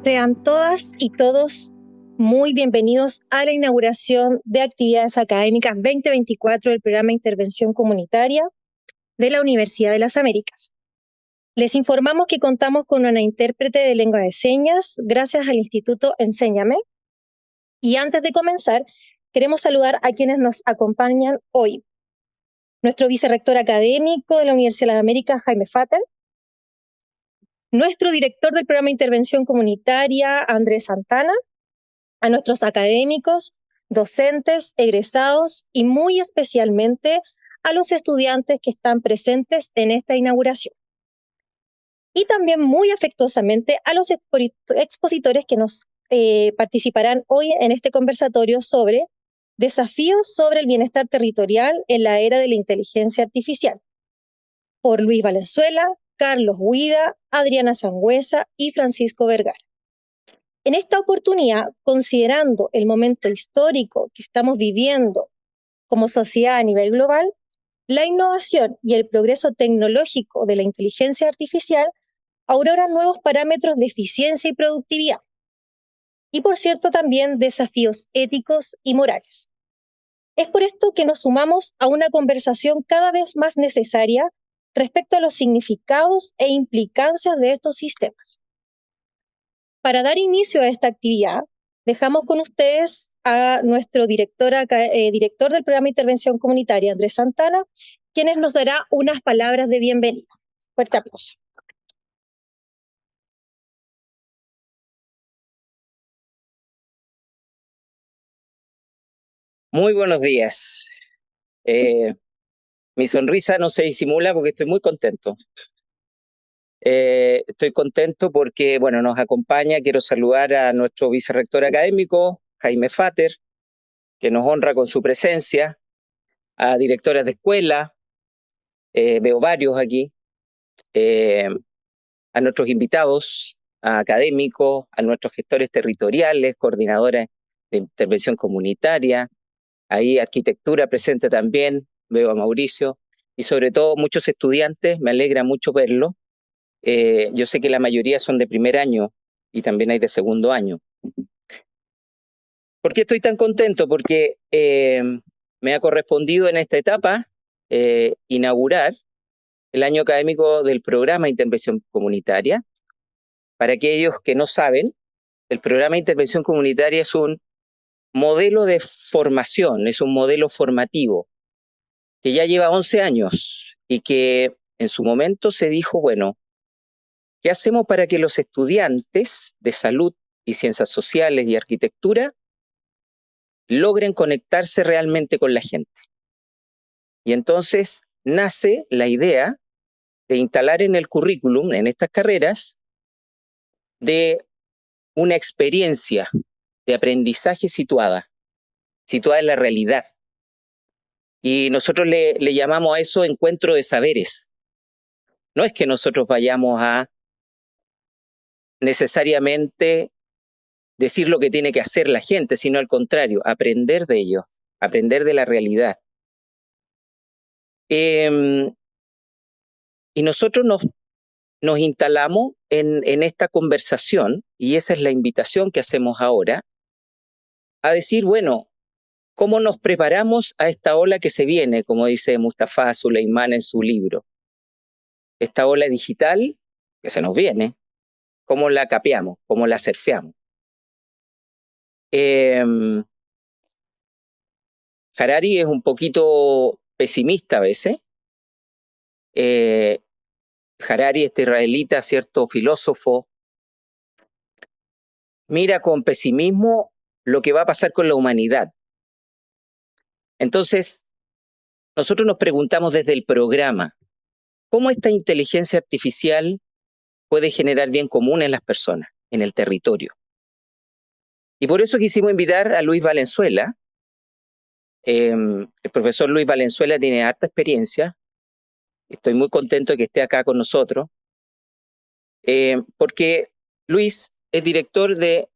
Sean todas y todos muy bienvenidos a la inauguración de Actividades Académicas 2024 del Programa de Intervención Comunitaria de la Universidad de las Américas. Les informamos que contamos con una intérprete de lengua de señas gracias al Instituto Enséñame. Y antes de comenzar, queremos saludar a quienes nos acompañan hoy. Nuestro vicerrector académico de la Universidad de las Américas, Jaime Fatter. Nuestro director del Programa de Intervención Comunitaria, Andrés Santana. A nuestros académicos, docentes, egresados y muy especialmente a los estudiantes que están presentes en esta inauguración. Y también muy afectuosamente a los expositores que nos participarán hoy en este conversatorio sobre desafíos sobre el bienestar territorial en la era de la inteligencia artificial, por Luis Valenzuela, Carlos Huida, Adriana Sangüesa y Francisco Vergara. En esta oportunidad, considerando el momento histórico que estamos viviendo como sociedad a nivel global, la innovación y el progreso tecnológico de la inteligencia artificial auroran nuevos parámetros de eficiencia y productividad. Y por cierto, también desafíos éticos y morales. Es por esto que nos sumamos a una conversación cada vez más necesaria respecto a los significados e implicancias de estos sistemas. Para dar inicio a esta actividad, dejamos con ustedes a nuestro director del Programa de Intervención Comunitaria, Andrés Santana, quien nos dará unas palabras de bienvenida. Fuerte aplauso. Muy buenos días. Mi sonrisa no se disimula porque estoy muy contento. Estoy contento porque, nos acompaña, quiero saludar a nuestro vicerrector académico, Jaime Fatter, que nos honra con su presencia, a directoras de escuela, veo varios aquí, a nuestros invitados, a académicos, a nuestros gestores territoriales, coordinadores de intervención comunitaria, ahí arquitectura presente también, veo a Mauricio, y sobre todo muchos estudiantes, me alegra mucho verlos. Yo sé que la mayoría son de primer año y también hay de segundo año. ¿Por qué estoy tan contento? Porque me ha correspondido en esta etapa inaugurar el año académico del programa de intervención comunitaria. Para aquellos que no saben, el programa de intervención comunitaria es un modelo de formación, es un modelo formativo que ya lleva 11 años y que en su momento se dijo, ¿qué hacemos para que los estudiantes de salud y ciencias sociales y arquitectura logren conectarse realmente con la gente? Y entonces nace la idea de instalar en el currículum, en estas carreras, de una experiencia de aprendizaje situada en la realidad. Y nosotros le llamamos a eso encuentro de saberes. No es que nosotros vayamos a necesariamente decir lo que tiene que hacer la gente, sino al contrario, aprender de ellos, aprender de la realidad. Y nosotros nos instalamos en esta conversación, y esa es la invitación que hacemos ahora, a decir, ¿cómo nos preparamos a esta ola que se viene, como dice Mustafa Suleimán en su libro? Esta ola digital que se nos viene, ¿cómo la capeamos? ¿Cómo la surfeamos? Harari es un poquito pesimista a veces. Harari, este israelita, cierto filósofo, mira con pesimismo lo que va a pasar con la humanidad. Entonces, nosotros nos preguntamos desde el programa, ¿cómo esta inteligencia artificial puede generar bien común en las personas, en el territorio? Y por eso quisimos invitar a Luis Valenzuela. El profesor Luis Valenzuela tiene harta experiencia. Estoy muy contento de que esté acá con nosotros, porque Luis es director de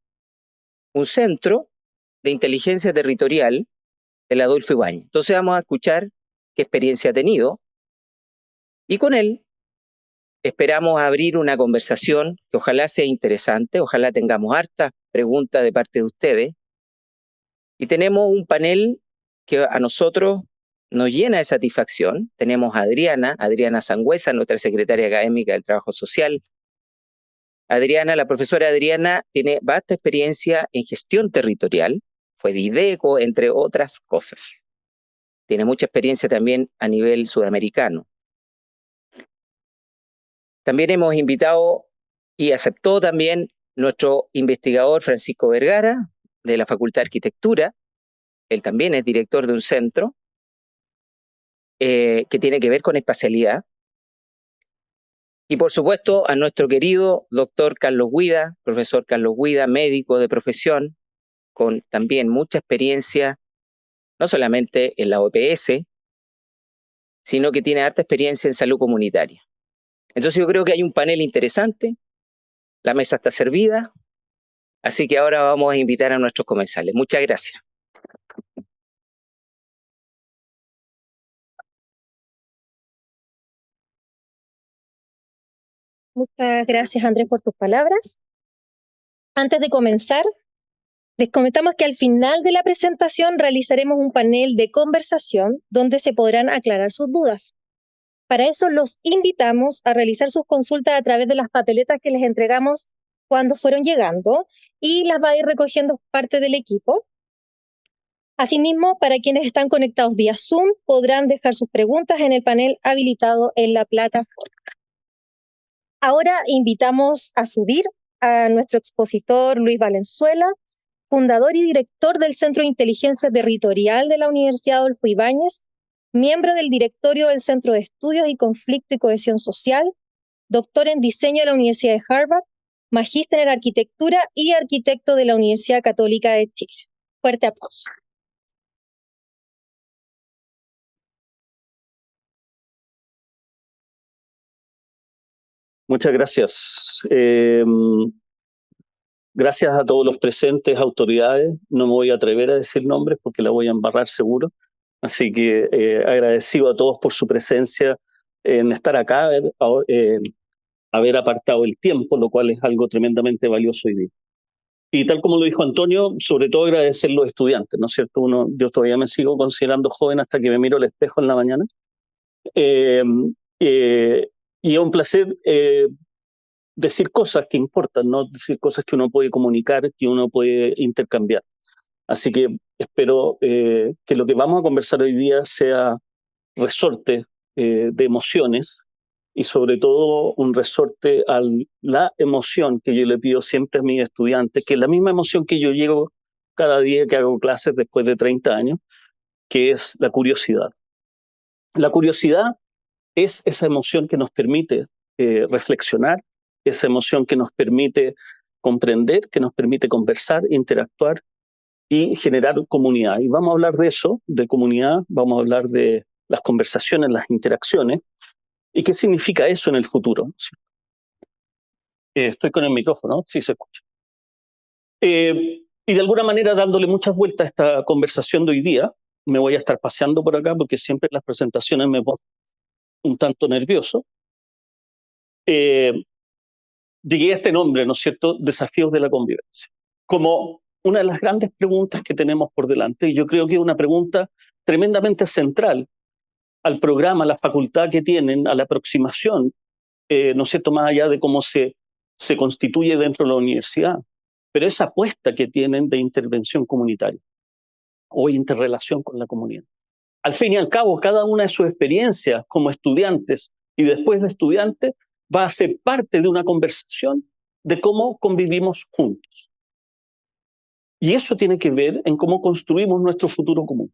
un centro de inteligencia territorial del Adolfo Ibáñez. Entonces vamos a escuchar qué experiencia ha tenido. Y con él esperamos abrir una conversación que ojalá sea interesante, ojalá tengamos hartas preguntas de parte de ustedes. Y tenemos un panel que a nosotros nos llena de satisfacción. Tenemos a Adriana Sangüesa, nuestra secretaria académica del Trabajo Social. Adriana, la profesora Adriana, tiene vasta experiencia en gestión territorial, fue de IDECO, entre otras cosas. Tiene mucha experiencia también a nivel sudamericano. También hemos invitado y aceptó también nuestro investigador Francisco Vergara, de la Facultad de Arquitectura. Él también es director de un centro que tiene que ver con espacialidad. Y por supuesto a nuestro querido doctor Carlos Guida, profesor Carlos Guida, médico de profesión, con también mucha experiencia, no solamente en la OPS, sino que tiene harta experiencia en salud comunitaria. Entonces yo creo que hay un panel interesante, la mesa está servida, así que ahora vamos a invitar a nuestros comensales. Muchas gracias. Muchas gracias, Andrés, por tus palabras. Antes de comenzar, les comentamos que al final de la presentación realizaremos un panel de conversación donde se podrán aclarar sus dudas. Para eso los invitamos a realizar sus consultas a través de las papeletas que les entregamos cuando fueron llegando y las va a ir recogiendo parte del equipo. Asimismo, para quienes están conectados vía Zoom, podrán dejar sus preguntas en el panel habilitado en la plataforma. Ahora invitamos a subir a nuestro expositor Luis Valenzuela, fundador y director del Centro de Inteligencia Territorial de la Universidad Adolfo Ibáñez, miembro del directorio del Centro de Estudios y Conflicto y Cohesión Social, doctor en diseño de la Universidad de Harvard, magíster en arquitectura y arquitecto de la Universidad Católica de Chile. Fuerte aplauso. Muchas gracias. Gracias a todos los presentes, autoridades. No me voy a atrever a decir nombres porque la voy a embarrar seguro. Así que agradecido a todos por su presencia en estar acá, haber apartado el tiempo, lo cual es algo tremendamente valioso hoy día. Y tal como lo dijo Antonio, sobre todo agradecer a los estudiantes, ¿no es cierto? Yo todavía me sigo considerando joven hasta que me miro al espejo en la mañana. Y es un placer decir cosas que importan, no decir cosas que uno puede comunicar, que uno puede intercambiar. Así que espero que lo que vamos a conversar hoy día sea resorte de emociones y sobre todo un resorte a la emoción que yo le pido siempre a mis estudiantes, que es la misma emoción que yo llego cada día que hago clases después de 30 años, que es la curiosidad. La curiosidad es esa emoción que nos permite reflexionar, esa emoción que nos permite comprender, que nos permite conversar, interactuar y generar comunidad. Y vamos a hablar de eso, de comunidad, vamos a hablar de las conversaciones, las interacciones, y qué significa eso en el futuro. Estoy con el micrófono, sí se escucha. Y de alguna manera dándole muchas vueltas a esta conversación de hoy día, me voy a estar paseando por acá porque siempre en las presentaciones me pongo un tanto nervioso. Llegué a este nombre, ¿no es cierto?, Desafíos de la Convivencia, como una de las grandes preguntas que tenemos por delante, y yo creo que es una pregunta tremendamente central al programa, a la facultad que tienen, a la aproximación, ¿no es cierto?, más allá de cómo se constituye dentro de la universidad, pero esa apuesta que tienen de intervención comunitaria o interrelación con la comunidad. Al fin y al cabo, cada una de sus experiencias como estudiantes y después de estudiantes va a ser parte de una conversación de cómo convivimos juntos. Y eso tiene que ver en cómo construimos nuestro futuro común.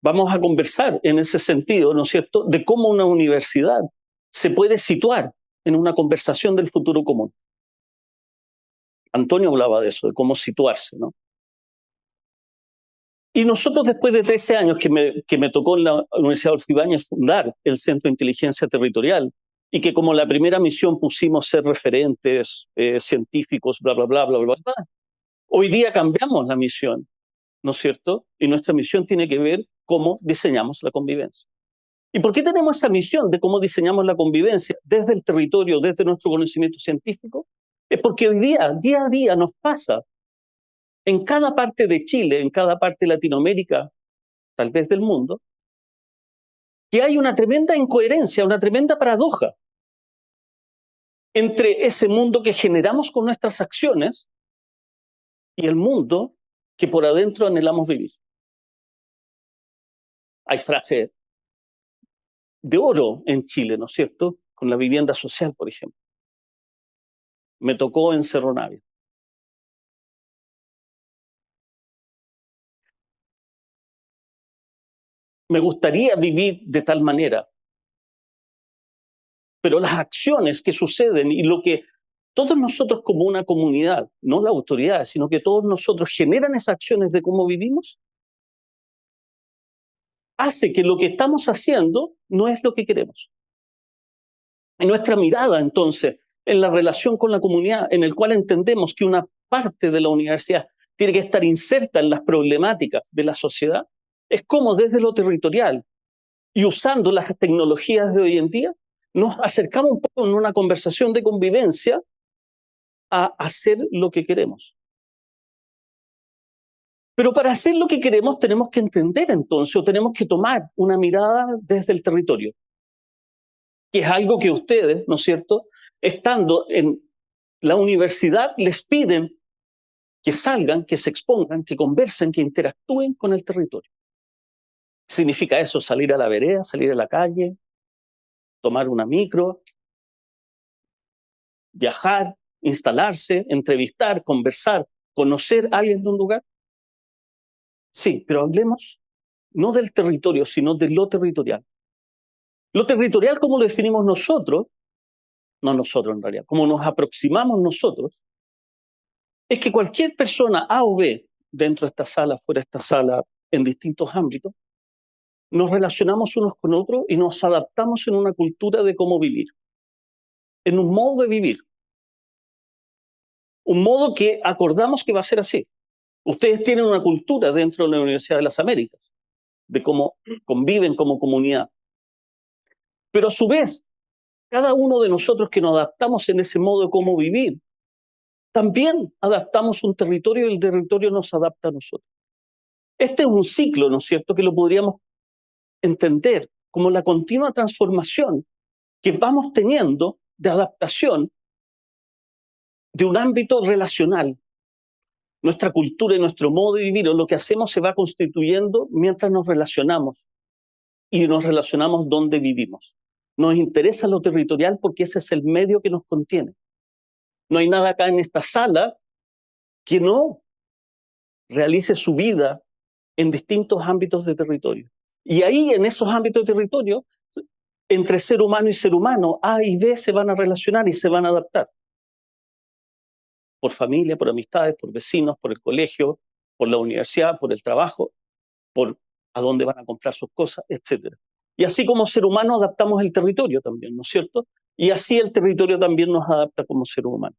Vamos a conversar en ese sentido, ¿no es cierto?, de cómo una universidad se puede situar en una conversación del futuro común. Antonio hablaba de eso, de cómo situarse, ¿no? Y nosotros, después de 13 años que me tocó en la Universidad Adolfo Ibáñez fundar el Centro de Inteligencia Territorial, y que como la primera misión pusimos ser referentes científicos, bla, bla, bla, bla, bla, bla, hoy día cambiamos la misión, ¿no es cierto? Y nuestra misión tiene que ver cómo diseñamos la convivencia. ¿Y por qué tenemos esa misión de cómo diseñamos la convivencia desde el territorio, desde nuestro conocimiento científico? Es porque hoy día a día, nos pasa en cada parte de Chile, en cada parte de Latinoamérica, tal vez del mundo, que hay una tremenda incoherencia, una tremenda paradoja entre ese mundo que generamos con nuestras acciones y el mundo que por adentro anhelamos vivir. Hay frases de oro en Chile, ¿no es cierto? Con la vivienda social, por ejemplo. Me tocó en Cerro Navia. Me gustaría vivir de tal manera, pero las acciones que suceden y lo que todos nosotros como una comunidad, no la autoridad, sino que todos nosotros generan esas acciones de cómo vivimos, hace que lo que estamos haciendo no es lo que queremos. Y nuestra mirada, entonces, en la relación con la comunidad, en el cual entendemos que una parte de la universidad tiene que estar inserta en las problemáticas de la sociedad, es como desde lo territorial y usando las tecnologías de hoy en día, nos acercamos un poco en una conversación de convivencia a hacer lo que queremos. Pero para hacer lo que queremos tenemos que entender entonces, o tenemos que tomar una mirada desde el territorio, que es algo que ustedes, ¿no es cierto?, estando en la universidad, les piden que salgan, que se expongan, que conversen, que interactúen con el territorio. ¿Significa eso salir a la vereda, salir a la calle, tomar una micro, viajar, instalarse, entrevistar, conversar, conocer a alguien de un lugar? Sí, pero hablemos no del territorio, sino de lo territorial. Lo territorial, como lo definimos nosotros, no nosotros en realidad, como nos aproximamos nosotros, es que cualquier persona A o B, dentro de esta sala, fuera de esta sala, en distintos ámbitos, nos relacionamos unos con otros y nos adaptamos en una cultura de cómo vivir, en un modo de vivir, un modo que acordamos que va a ser así. Ustedes tienen una cultura dentro de la Universidad de las Américas, de cómo conviven como comunidad. Pero a su vez, cada uno de nosotros que nos adaptamos en ese modo de cómo vivir, también adaptamos un territorio y el territorio nos adapta a nosotros. Este es un ciclo, ¿no es cierto?, que lo podríamos entender como la continua transformación que vamos teniendo de adaptación de un ámbito relacional. Nuestra cultura y nuestro modo de vivir o lo que hacemos se va constituyendo mientras nos relacionamos y nos relacionamos donde vivimos. Nos interesa lo territorial porque ese es el medio que nos contiene. No hay nada acá en esta sala que no realice su vida en distintos ámbitos de territorio. Y ahí, en esos ámbitos de territorio, entre ser humano y ser humano, A y B se van a relacionar y se van a adaptar. Por familia, por amistades, por vecinos, por el colegio, por la universidad, por el trabajo, por a dónde van a comprar sus cosas, etc. Y así como ser humano adaptamos el territorio también, ¿no es cierto? Y así el territorio también nos adapta como ser humano.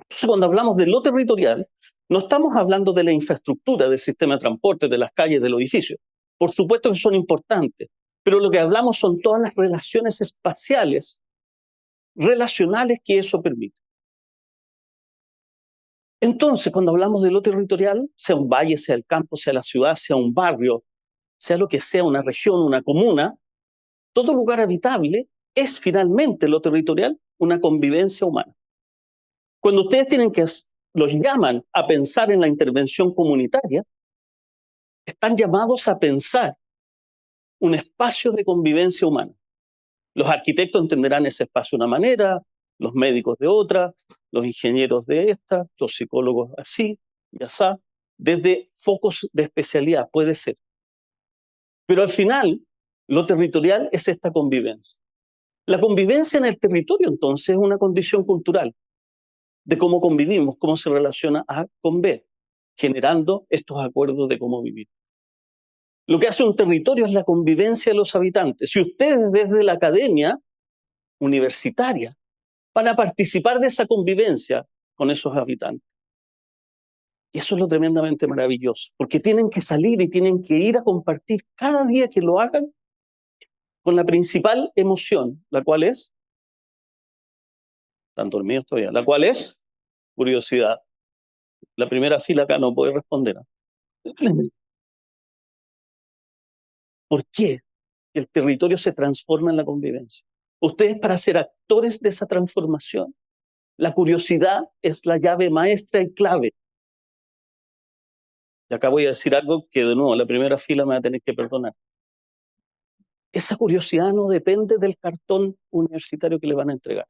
Entonces, cuando hablamos de lo territorial, no estamos hablando de la infraestructura, del sistema de transporte, de las calles, de los edificios. Por supuesto que son importantes, pero lo que hablamos son todas las relaciones espaciales, relacionales que eso permite. Entonces, cuando hablamos de lo territorial, sea un valle, sea el campo, sea la ciudad, sea un barrio, sea lo que sea, una región, una comuna, todo lugar habitable es finalmente lo territorial, una convivencia humana. Cuando ustedes los llaman a pensar en la intervención comunitaria, están llamados a pensar un espacio de convivencia humana. Los arquitectos entenderán ese espacio de una manera, los médicos de otra, los ingenieros de esta, los psicólogos así, y así, desde focos de especialidad, puede ser. Pero al final, lo territorial es esta convivencia. La convivencia en el territorio, entonces, es una condición cultural de cómo convivimos, cómo se relaciona A con B, generando estos acuerdos de cómo vivir. Lo que hace un territorio es la convivencia de los habitantes. Si ustedes desde la academia universitaria van a participar de esa convivencia con esos habitantes. Y eso es lo tremendamente maravilloso, porque tienen que salir y tienen que ir a compartir cada día que lo hagan con la principal emoción, la cual es, están dormidos todavía, la cual es curiosidad. La primera fila acá no puede responder. ¿Por qué el territorio se transforma en la convivencia? Ustedes, para ser actores de esa transformación, la curiosidad es la llave maestra y clave. Y acá voy a decir algo que, de nuevo, la primera fila me va a tener que perdonar. Esa curiosidad no depende del cartón universitario que le van a entregar.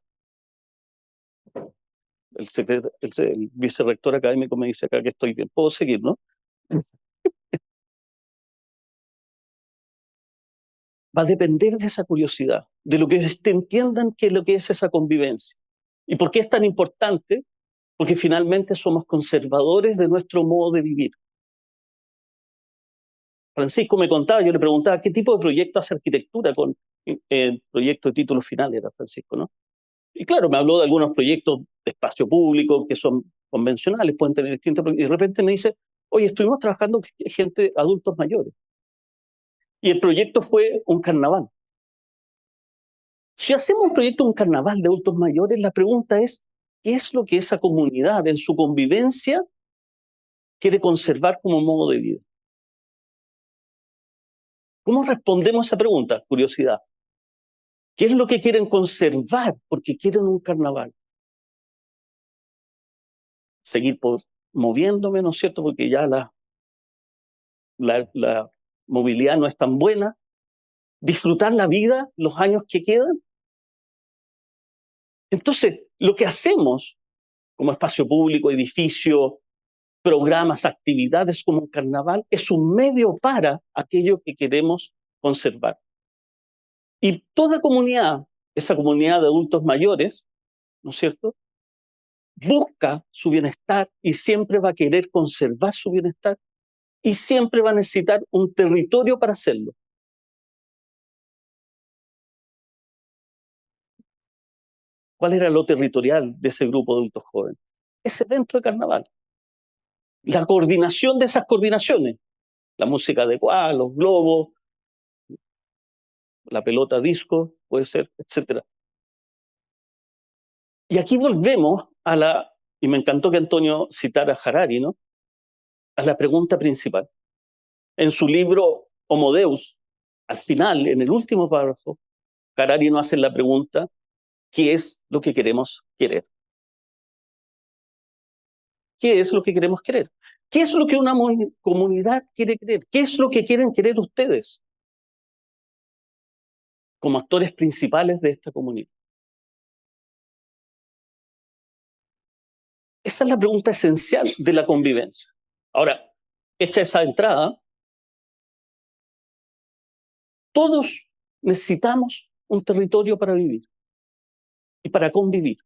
El vicerrector académico me dice acá que estoy bien. ¿Puedo seguir, no? Va a depender de esa curiosidad, de lo que entiendan qué es lo que es esa convivencia. ¿Y por qué es tan importante? Porque finalmente somos conservadores de nuestro modo de vivir. Francisco me contaba, yo le preguntaba qué tipo de proyecto hace arquitectura con el proyecto de título final, era Francisco, ¿no? Y claro, me habló de algunos proyectos de espacio público que son convencionales, pueden tener distintos, y de repente me dice, oye, estuvimos trabajando con gente, adultos mayores. Y el proyecto fue un carnaval. Si hacemos un proyecto, un carnaval de adultos mayores, la pregunta es, ¿qué es lo que esa comunidad en su convivencia quiere conservar como modo de vida? ¿Cómo respondemos a esa pregunta? Curiosidad. ¿Qué es lo que quieren conservar porque quieren un carnaval? Seguir moviéndome, ¿no es cierto? Porque ya la movilidad no es tan buena. Disfrutar la vida, los años que quedan. Entonces, lo que hacemos como espacio público, edificio, programas, actividades como un carnaval, es un medio para aquello que queremos conservar. Y toda comunidad, esa comunidad de adultos mayores, ¿no es cierto?, busca su bienestar y siempre va a querer conservar su bienestar y siempre va a necesitar un territorio para hacerlo. ¿Cuál era lo territorial de ese grupo de adultos jóvenes? Ese evento de carnaval. La coordinación de esas coordinaciones. La música adecuada, los globos, la pelota disco, puede ser, etc. Y aquí volvemos y me encantó que Antonio citara a Harari, ¿no?, a la pregunta principal. En su libro Homo Deus, al final, en el último párrafo, Harari nos hace la pregunta, ¿qué es lo que queremos querer? ¿Qué es lo que queremos querer? ¿Qué es lo que una comunidad quiere querer? ¿Qué es lo que quieren querer ustedes como actores principales de esta comunidad? Esa es la pregunta esencial de la convivencia. Ahora, hecha esa entrada, todos necesitamos un territorio para vivir y para convivir.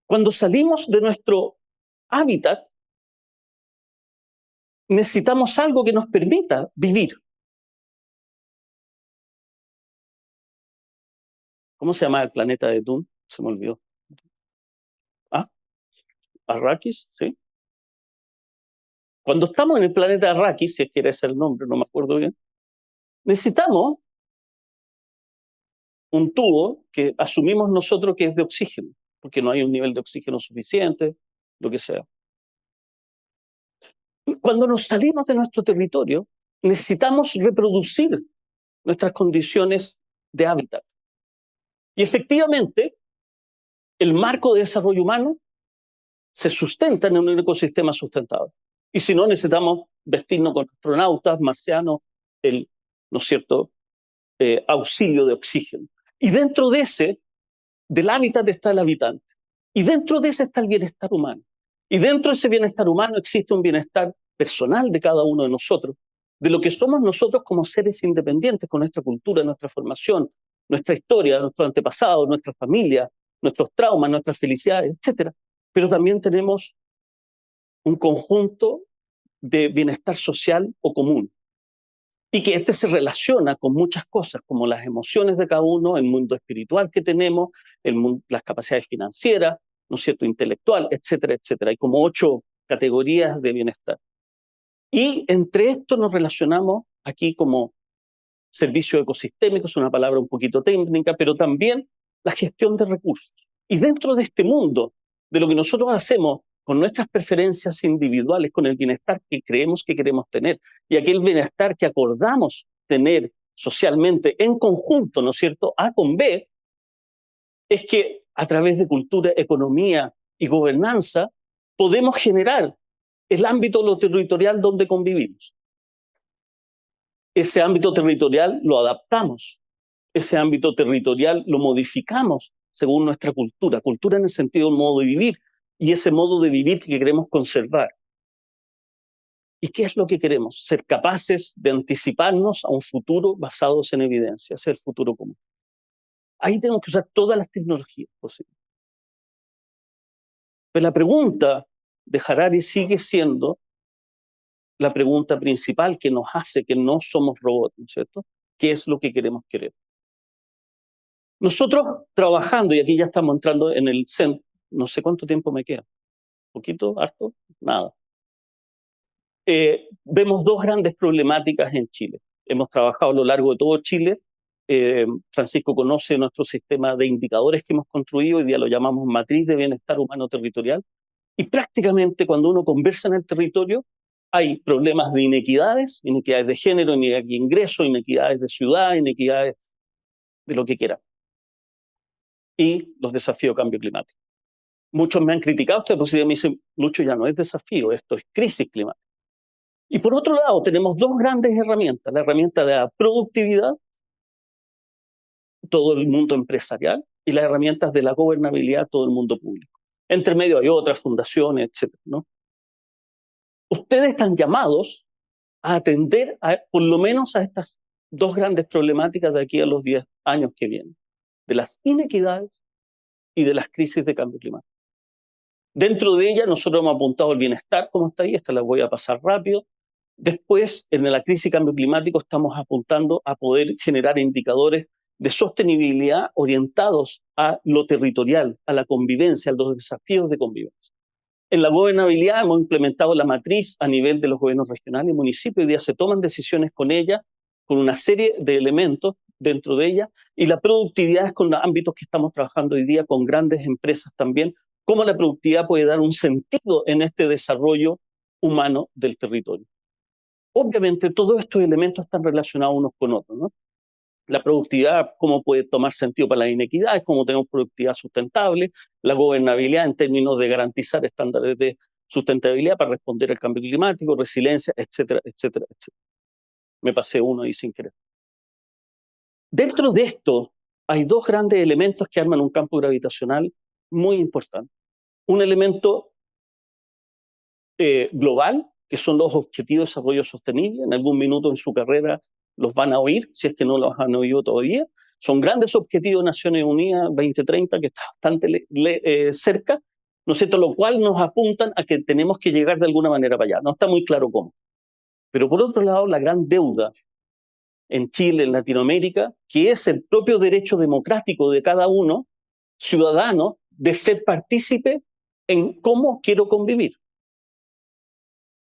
Cuando salimos de nuestro hábitat, necesitamos algo que nos permita vivir. ¿Cómo se llama el planeta de Dune? Se me olvidó. ¿Ah? Arrakis, ¿sí? Cuando estamos en el planeta Arrakis, si es que era ese el nombre, no me acuerdo bien, necesitamos un tubo que asumimos nosotros que es de oxígeno, porque no hay un nivel de oxígeno suficiente, lo que sea. Cuando nos salimos de nuestro territorio, necesitamos reproducir nuestras condiciones de hábitat. Y efectivamente, el marco de desarrollo humano se sustenta en un ecosistema sustentable. Y si no, necesitamos vestirnos con astronautas, marcianos, ¿no es cierto?, auxilio de oxígeno. Y dentro de del hábitat está el habitante. Y dentro de ese está el bienestar humano. Y dentro de ese bienestar humano existe un bienestar personal de cada uno de nosotros, de lo que somos nosotros como seres independientes, con nuestra cultura, nuestra formación, nuestra historia, nuestros antepasados, nuestra familia, nuestros traumas, nuestras felicidades, etc. Pero también tenemos un conjunto de bienestar social o común. Y que se relaciona con muchas cosas, como las emociones de cada uno, el mundo espiritual que tenemos, las capacidades financieras, ¿no es cierto?, intelectual, etcétera, etcétera. Hay como 8 categorías de bienestar. Y entre esto nos relacionamos aquí como servicios ecosistémicos, una palabra un poquito técnica, pero también la gestión de recursos. Y dentro de este mundo, de lo que nosotros hacemos con nuestras preferencias individuales, con el bienestar que creemos que queremos tener y aquel bienestar que acordamos tener socialmente en conjunto, ¿no es cierto?, A con B, es que a través de cultura, economía y gobernanza podemos generar el ámbito lo territorial donde convivimos. Ese ámbito territorial lo adaptamos, ese ámbito territorial lo modificamos según nuestra cultura, cultura en el sentido del modo de vivir, y ese modo de vivir que queremos conservar. ¿Y qué es lo que queremos? Ser capaces de anticiparnos a un futuro basados en evidencia, ese es el futuro común. Ahí tenemos que usar todas las tecnologías posibles. Pero la pregunta de Harari sigue siendo la pregunta principal que nos hace que no somos robots, ¿no es cierto? ¿Qué es lo que queremos querer? Nosotros trabajando, y aquí ya estamos entrando en el CEN, no sé cuánto tiempo me queda, ¿poquito? ¿Harto? Nada. Vemos dos grandes problemáticas en Chile. Hemos trabajado a lo largo de todo Chile. Francisco conoce nuestro sistema de indicadores que hemos construido, hoy día lo llamamos matriz de bienestar humano territorial, y prácticamente cuando uno conversa en el territorio hay problemas de inequidades de género, inequidades de ingreso, inequidades de ciudad, inequidades de lo que quiera, y los desafíos de cambio climático. Muchos me han criticado esta posibilidad, me dicen, Lucho, ya no es desafío, esto es crisis climática. Y por otro lado tenemos dos grandes herramientas, la herramienta de la productividad, todo el mundo empresarial, y las herramientas de la gobernabilidad, todo el mundo público. Entre medio hay otras fundaciones, etc., ¿no? Ustedes están llamados a atender por lo menos a estas dos grandes problemáticas de aquí a los 10 años que vienen, de las inequidades y de las crisis de cambio climático. Dentro de ella nosotros hemos apuntado el bienestar, como está ahí, esta la voy a pasar rápido. Después, en la crisis de cambio climático, estamos apuntando a poder generar indicadores de sostenibilidad orientados a lo territorial, a la convivencia, a los desafíos de convivencia. En la gobernabilidad hemos implementado la matriz a nivel de los gobiernos regionales y municipios. Hoy día se toman decisiones con ella, con una serie de elementos dentro de ella, y la productividad es con los ámbitos que estamos trabajando hoy día con grandes empresas también, cómo la productividad puede dar un sentido en este desarrollo humano del territorio. Obviamente todos estos elementos están relacionados unos con otros, ¿no? La productividad, cómo puede tomar sentido para las inequidades, cómo tenemos productividad sustentable, la gobernabilidad en términos de garantizar estándares de sustentabilidad para responder al cambio climático, resiliencia, etcétera, etcétera, etcétera. Me pasé uno ahí sin querer. Dentro de esto hay dos grandes elementos que arman un campo gravitacional muy importante. Un elemento global, que son los Objetivos de Desarrollo Sostenible. En algún minuto en su carrera los van a oír, si es que no los han oído todavía. Son grandes objetivos de Naciones Unidas 2030 que está bastante cerca, ¿no es cierto? Lo cual nos apuntan a que tenemos que llegar de alguna manera para allá. No está muy claro cómo. Pero por otro lado, la gran deuda en Chile, en Latinoamérica, que es el propio derecho democrático de cada uno, ciudadano, de ser partícipe en cómo quiero convivir.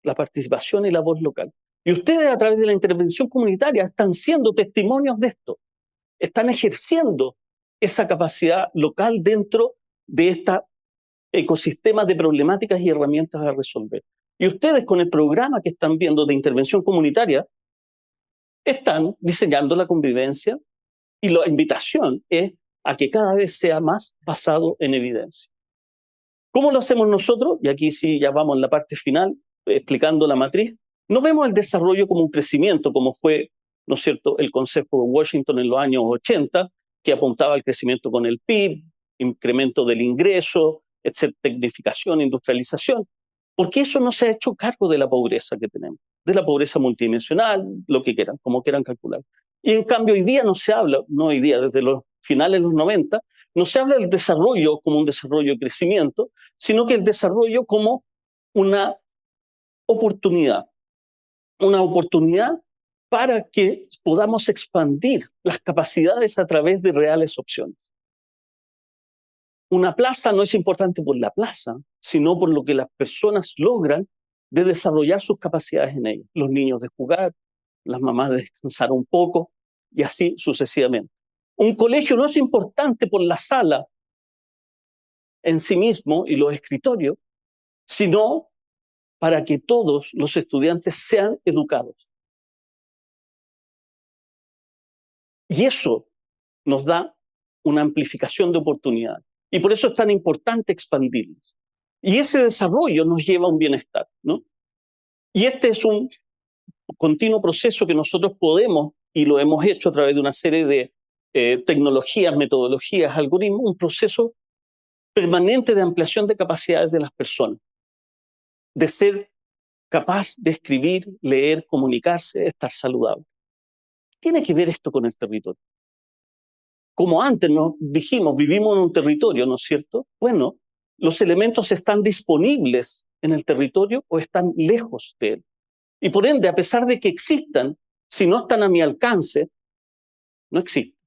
La participación y la voz local. Y ustedes a través de la intervención comunitaria están siendo testimonios de esto. Están ejerciendo esa capacidad local dentro de este ecosistema de problemáticas y herramientas a resolver. Y ustedes con el programa que están viendo de intervención comunitaria están diseñando la convivencia y la invitación es a que cada vez sea más basado en evidencia. ¿Cómo lo hacemos nosotros? Y aquí sí ya vamos en la parte final, explicando la matriz. No vemos el desarrollo como un crecimiento, como fue, ¿no es cierto?, el concepto de Washington en los años 80, que apuntaba al crecimiento con el PIB, incremento del ingreso, etcétera, tecnificación, industrialización, porque eso no se ha hecho cargo de la pobreza que tenemos, de la pobreza multidimensional, lo que quieran, como quieran calcular. Y en cambio hoy día no se habla, no hoy día, desde los finales de los 90, no se habla del desarrollo como un desarrollo de crecimiento, sino que el desarrollo como una oportunidad para que podamos expandir las capacidades a través de reales opciones. Una plaza no es importante por la plaza, sino por lo que las personas logran de desarrollar sus capacidades en ella. Los niños de jugar, las mamás de descansar un poco, y así sucesivamente. Un colegio no es importante por la sala en sí mismo y los escritorios, sino para que todos los estudiantes sean educados. Y eso nos da una amplificación de oportunidades. Y por eso es tan importante expandirlas. Y ese desarrollo nos lleva a un bienestar, ¿no? Y este es un continuo proceso que nosotros podemos, y lo hemos hecho a través de una serie de tecnologías, metodologías, algoritmos, un proceso permanente de ampliación de capacidades de las personas, de ser capaz de escribir, leer, comunicarse, estar saludable. Tiene que ver esto con el territorio. Como antes nos dijimos, vivimos en un territorio, ¿no es cierto? Bueno, los elementos están disponibles en el territorio o están lejos de él. Y por ende, a pesar de que existan, si no están a mi alcance, no existen.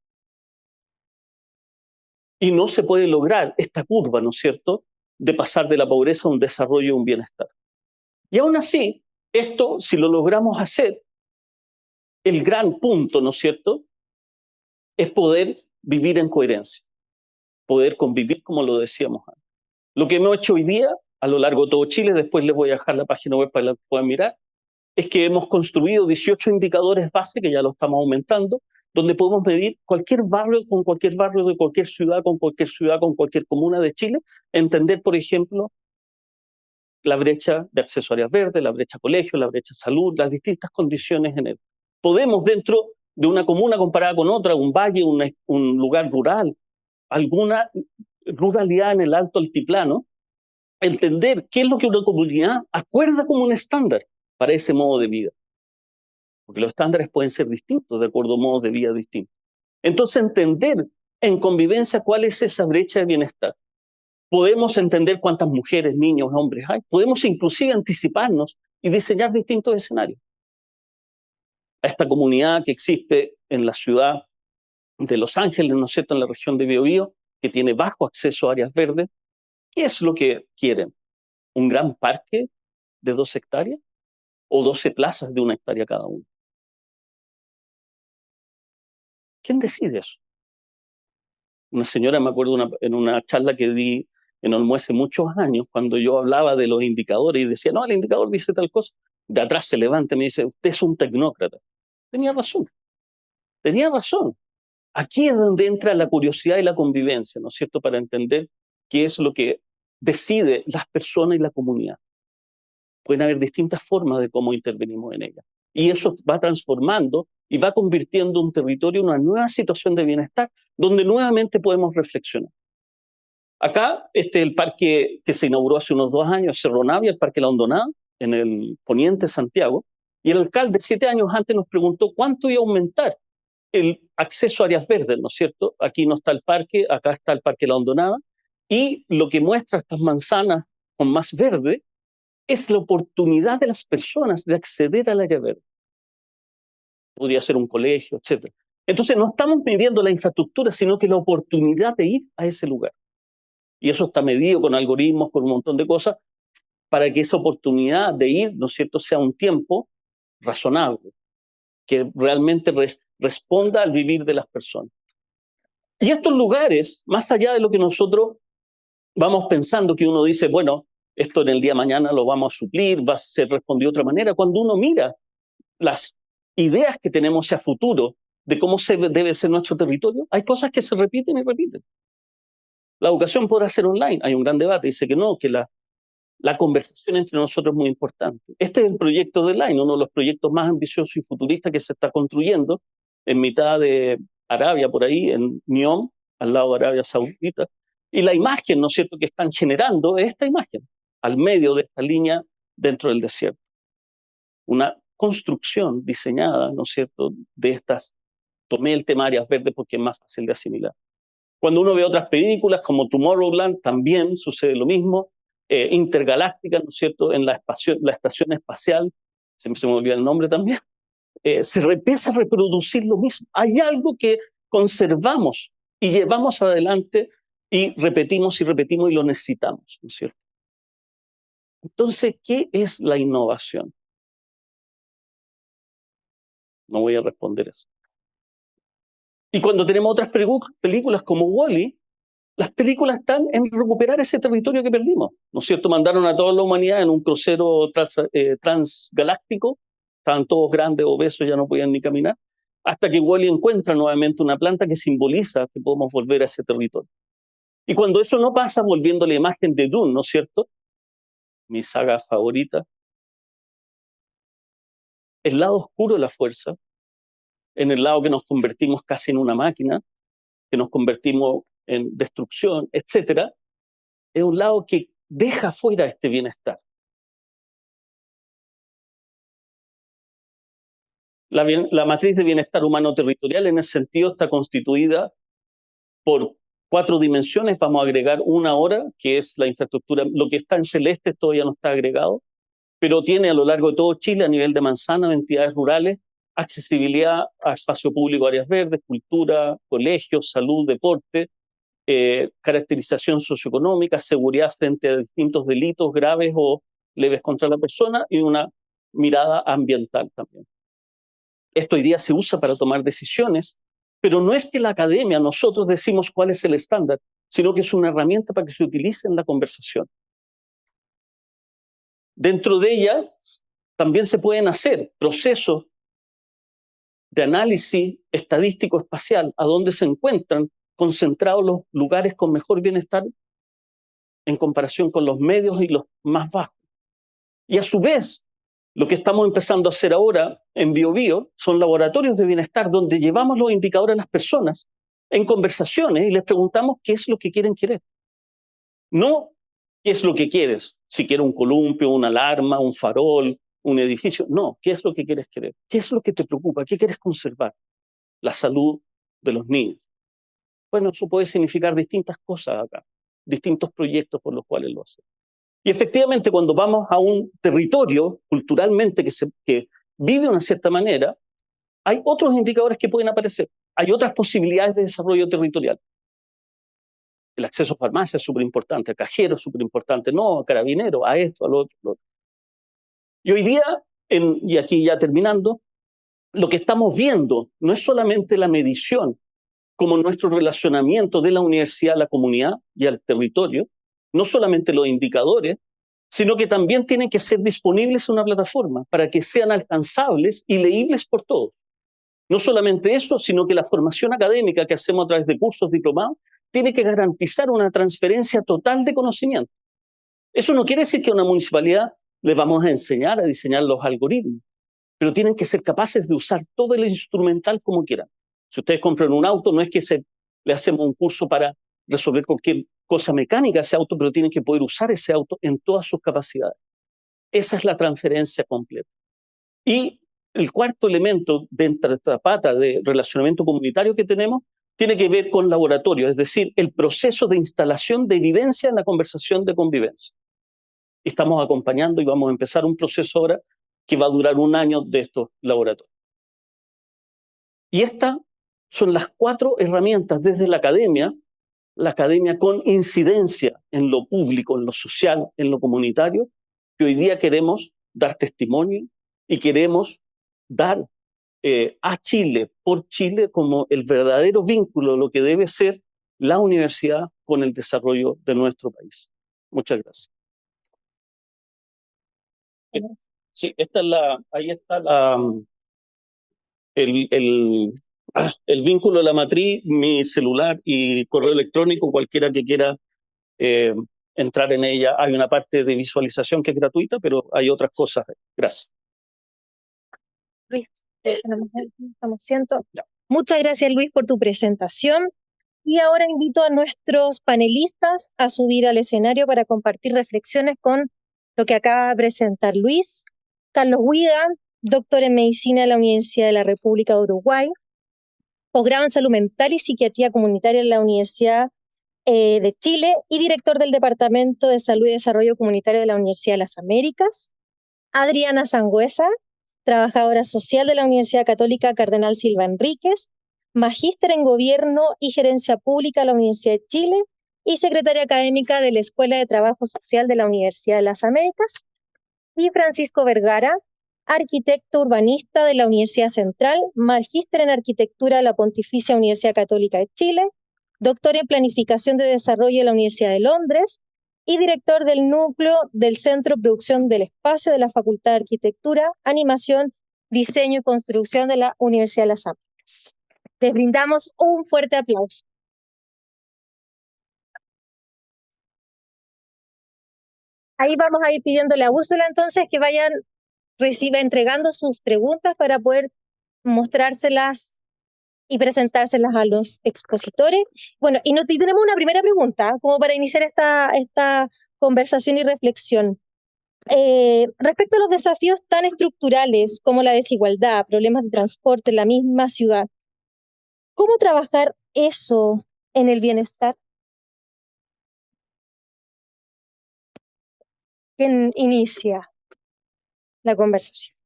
Y no se puede lograr esta curva, ¿no es cierto?, de pasar de la pobreza a un desarrollo y un bienestar. Y aún así, esto, si lo logramos hacer, el gran punto, ¿no es cierto?, es poder vivir en coherencia, poder convivir como lo decíamos antes. Lo que hemos hecho hoy día, a lo largo de todo Chile, después les voy a dejar la página web para que la puedan mirar, es que hemos construido 18 indicadores base, que ya lo estamos aumentando, donde podemos medir cualquier barrio con cualquier barrio de cualquier ciudad, con cualquier comuna de Chile, entender, por ejemplo, la brecha de acceso a áreas verdes, la brecha colegio, la brecha salud, las distintas condiciones en él. Podemos, dentro de una comuna comparada con otra, un valle, un lugar rural, alguna ruralidad en el alto altiplano, entender qué es lo que una comunidad acuerda como un estándar para ese modo de vida. Porque los estándares pueden ser distintos de acuerdo a modos de vida distintos. Entonces, entender en convivencia cuál es esa brecha de bienestar. Podemos entender cuántas mujeres, niños, hombres hay. Podemos inclusive anticiparnos y diseñar distintos escenarios. A esta comunidad que existe en la ciudad de Los Ángeles, ¿no es cierto?, en la región de Biobío, que tiene bajo acceso a áreas verdes, ¿qué es lo que quieren? ¿Un gran parque de 2 hectáreas o 12 plazas de 1 hectárea cada uno? ¿Quién decide eso? Una señora, me acuerdo en una charla que di en Olmué hace muchos años, cuando yo hablaba de los indicadores y decía, no, el indicador dice tal cosa, de atrás se levanta y me dice, usted es un tecnócrata. Tenía razón, tenía razón. Aquí es donde entra la curiosidad y la convivencia, ¿no es cierto?, para entender qué es lo que decide las personas y la comunidad. Pueden haber distintas formas de cómo intervenimos en ella. Y eso va transformando y va convirtiendo un territorio en una nueva situación de bienestar, donde nuevamente podemos reflexionar. Acá, este es el parque que se inauguró hace unos 2 años, Cerro Navia, el Parque La Hondonada, en el poniente de Santiago, y el alcalde 7 años antes nos preguntó cuánto iba a aumentar el acceso a áreas verdes, ¿no es cierto? Aquí no está el parque, acá está el Parque La Hondonada, y lo que muestra estas manzanas con más verde es la oportunidad de las personas de acceder al área verde. Podría ser un colegio, etc. Entonces no estamos midiendo la infraestructura, sino que la oportunidad de ir a ese lugar. Y eso está medido con algoritmos, con un montón de cosas, para que esa oportunidad de ir, ¿no es cierto?, sea un tiempo razonable, que realmente responda al vivir de las personas. Y estos lugares, más allá de lo que nosotros vamos pensando, que uno dice, bueno, esto en el día de mañana lo vamos a suplir, va a ser respondido de otra manera, cuando uno mira las ideas que tenemos hacia futuro de cómo debe ser nuestro territorio, hay cosas que se repiten y repiten. La educación podrá ser online, hay un gran debate, dice que no, que la conversación entre nosotros es muy importante. Este es el proyecto de Line, uno de los proyectos más ambiciosos y futuristas que se está construyendo en mitad de Arabia, por ahí, en Neom, al lado de Arabia Saudita. Y la imagen, ¿no es cierto?, que están generando es esta imagen, al medio de esta línea dentro del desierto. Una construcción diseñada, ¿no es cierto?, de estas. Tomé el tema áreas verdes porque es más fácil de asimilar. Cuando uno ve otras películas como Tomorrowland, también sucede lo mismo. Intergaláctica, ¿no es cierto?, en la estación espacial, se me olvida el nombre también, se empieza a reproducir lo mismo. Hay algo que conservamos y llevamos adelante y repetimos y lo necesitamos, ¿no es cierto? Entonces, ¿qué es la innovación? No voy a responder eso. Y cuando tenemos otras películas como Wall-E, las películas están en recuperar ese territorio que perdimos, ¿no es cierto? Mandaron a toda la humanidad en un crucero transgaláctico, estaban todos grandes, obesos, ya no podían ni caminar, hasta que Wall-E encuentra nuevamente una planta que simboliza que podemos volver a ese territorio. Y cuando eso no pasa, volviendo a la imagen de Dune, ¿no es cierto? Mi saga favorita, el lado oscuro de la fuerza, en el lado que nos convertimos casi en una máquina, que nos convertimos en destrucción, etcétera, es un lado que deja fuera este bienestar. La matriz de bienestar humano territorial en ese sentido está constituida por 4 dimensiones. Vamos a agregar una ahora, que es la infraestructura. Lo que está en celeste todavía no está agregado, pero tiene a lo largo de todo Chile, a nivel de manzana, de entidades rurales, accesibilidad a espacio público, áreas verdes, cultura, colegios, salud, deporte, caracterización socioeconómica, seguridad frente a distintos delitos graves o leves contra la persona y una mirada ambiental también. Esto hoy día se usa para tomar decisiones, pero no es que la academia, nosotros decimos cuál es el estándar, sino que es una herramienta para que se utilice en la conversación. Dentro de ella también se pueden hacer procesos de análisis estadístico espacial, a dónde se encuentran concentrados los lugares con mejor bienestar en comparación con los medios y los más bajos. Y a su vez, lo que estamos empezando a hacer ahora en BioBio son laboratorios de bienestar donde llevamos los indicadores a las personas en conversaciones y les preguntamos qué es lo que quieren querer. No qué es lo que quieres, si quieres un columpio, una alarma, un farol, un edificio. No, qué es lo que quieres querer, qué es lo que te preocupa, qué quieres conservar. La salud de los niños. Bueno, eso puede significar distintas cosas acá, distintos proyectos por los cuales lo hacemos. Y efectivamente, cuando vamos a un territorio culturalmente que vive de una cierta manera, hay otros indicadores que pueden aparecer. Hay otras posibilidades de desarrollo territorial. El acceso a farmacia es súper importante, a cajeros es súper importante, no, a carabineros, a esto, a lo otro. Y hoy día, y aquí ya terminando, lo que estamos viendo no es solamente la medición, como nuestro relacionamiento de la universidad a la comunidad y al territorio, no solamente los indicadores, sino que también tienen que ser disponibles en una plataforma para que sean alcanzables y leíbles por todos. No solamente eso, sino que la formación académica que hacemos a través de cursos diplomados tiene que garantizar una transferencia total de conocimiento. Eso no quiere decir que a una municipalidad les vamos a enseñar a diseñar los algoritmos, pero tienen que ser capaces de usar todo el instrumental como quieran. Si ustedes compran un auto, no es que le hacemos un curso para resolver cualquier cosa mecánica a ese auto, pero tienen que poder usar ese auto en todas sus capacidades. Esa es la transferencia completa. Y el cuarto elemento dentro de esta pata de relacionamiento comunitario que tenemos tiene que ver con laboratorio, es decir, el proceso de instalación de evidencia en la conversación de convivencia. Estamos acompañando y vamos a empezar un proceso ahora que va a durar 1 año de estos laboratorios. Y estas son las 4 herramientas desde la academia con incidencia en lo público, en lo social, en lo comunitario, que hoy día queremos dar testimonio y queremos dar a Chile, por Chile, como el verdadero vínculo de lo que debe ser la universidad con el desarrollo de nuestro país. Muchas gracias. Sí, ahí está el vínculo de la matriz, mi celular y correo electrónico, cualquiera que quiera entrar en ella. Hay una parte de visualización que es gratuita, pero hay otras cosas. Gracias. Luis, muchas gracias, Luis, por tu presentación. Y ahora invito a nuestros panelistas a subir al escenario para compartir reflexiones con lo que acaba de presentar Luis. Carlos Huida, doctor en medicina de la Universidad de la República de Uruguay, posgrado en salud mental y psiquiatría comunitaria en la Universidad de Chile y director del Departamento de Salud y Desarrollo Comunitario de la Universidad de las Américas. Adriana Sangüesa, trabajadora social de la Universidad Católica Cardenal Silva Enríquez, magíster en Gobierno y Gerencia Pública de la Universidad de Chile y secretaria académica de la Escuela de Trabajo Social de la Universidad de las Américas. Y Francisco Vergara, arquitecto urbanista de la Universidad Central, magíster en arquitectura de la Pontificia Universidad Católica de Chile, doctor en planificación de desarrollo de la Universidad de Londres y director del núcleo del Centro de Producción del Espacio de la Facultad de Arquitectura, Animación, Diseño y Construcción de la Universidad de las Américas. Les brindamos un fuerte aplauso. Ahí vamos a ir pidiéndole a Úrsula entonces que reciba entregando sus preguntas para poder mostrárselas y presentárselas a los expositores. Bueno, y tenemos una primera pregunta como para iniciar esta conversación y reflexión. Respecto a los desafíos tan estructurales como la desigualdad, problemas de transporte en la misma ciudad, ¿cómo trabajar eso en el bienestar? ¿Quién inicia la conversación?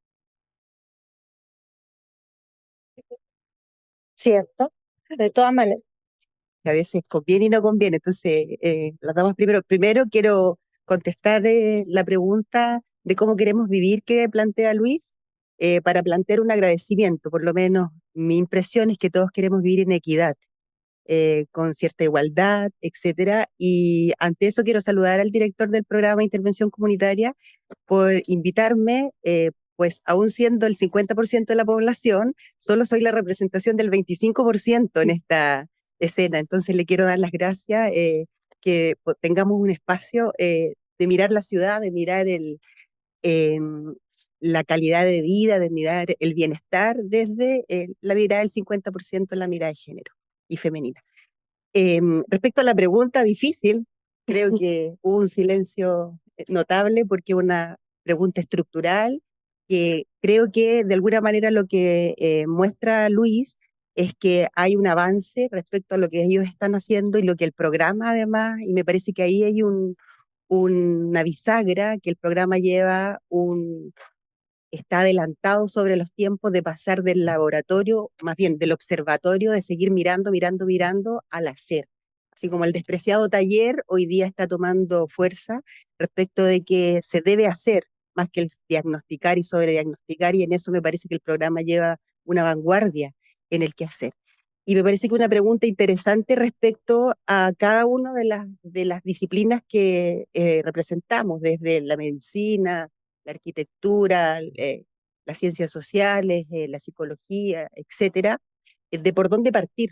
¿Cierto? De todas maneras. A veces conviene y no conviene, entonces las damos primero. Primero quiero contestar la pregunta de cómo queremos vivir que plantea Luis, para plantear un agradecimiento. Por lo menos mi impresión es que todos queremos vivir en equidad, con cierta igualdad, etcétera. Y ante eso quiero saludar al director del programa de Intervención Comunitaria por invitarme, pues aún siendo el 50% de la población, solo soy la representación del 25% en esta escena. Entonces le quiero dar las gracias, que tengamos un espacio de mirar la ciudad, de mirar la calidad de vida, de mirar el bienestar desde la mirada del 50%, la mirada de género y femenina. Respecto a la pregunta difícil, creo que hubo un silencio notable porque una pregunta estructural que creo que de alguna manera lo que muestra Luis es que hay un avance respecto a lo que ellos están haciendo y lo que el programa además, y me parece que ahí hay una bisagra que el programa está adelantado sobre los tiempos de pasar del laboratorio, más bien del observatorio, de seguir mirando, mirando, mirando al hacer. Así como el despreciado taller hoy día está tomando fuerza respecto de que se debe hacer más que el diagnosticar y sobrediagnosticar, y en eso me parece que el programa lleva una vanguardia en el que hacer. Y me parece que una pregunta interesante respecto a cada una de las disciplinas que representamos, desde la medicina, la arquitectura, las ciencias sociales, la psicología, etcétera, de por dónde partir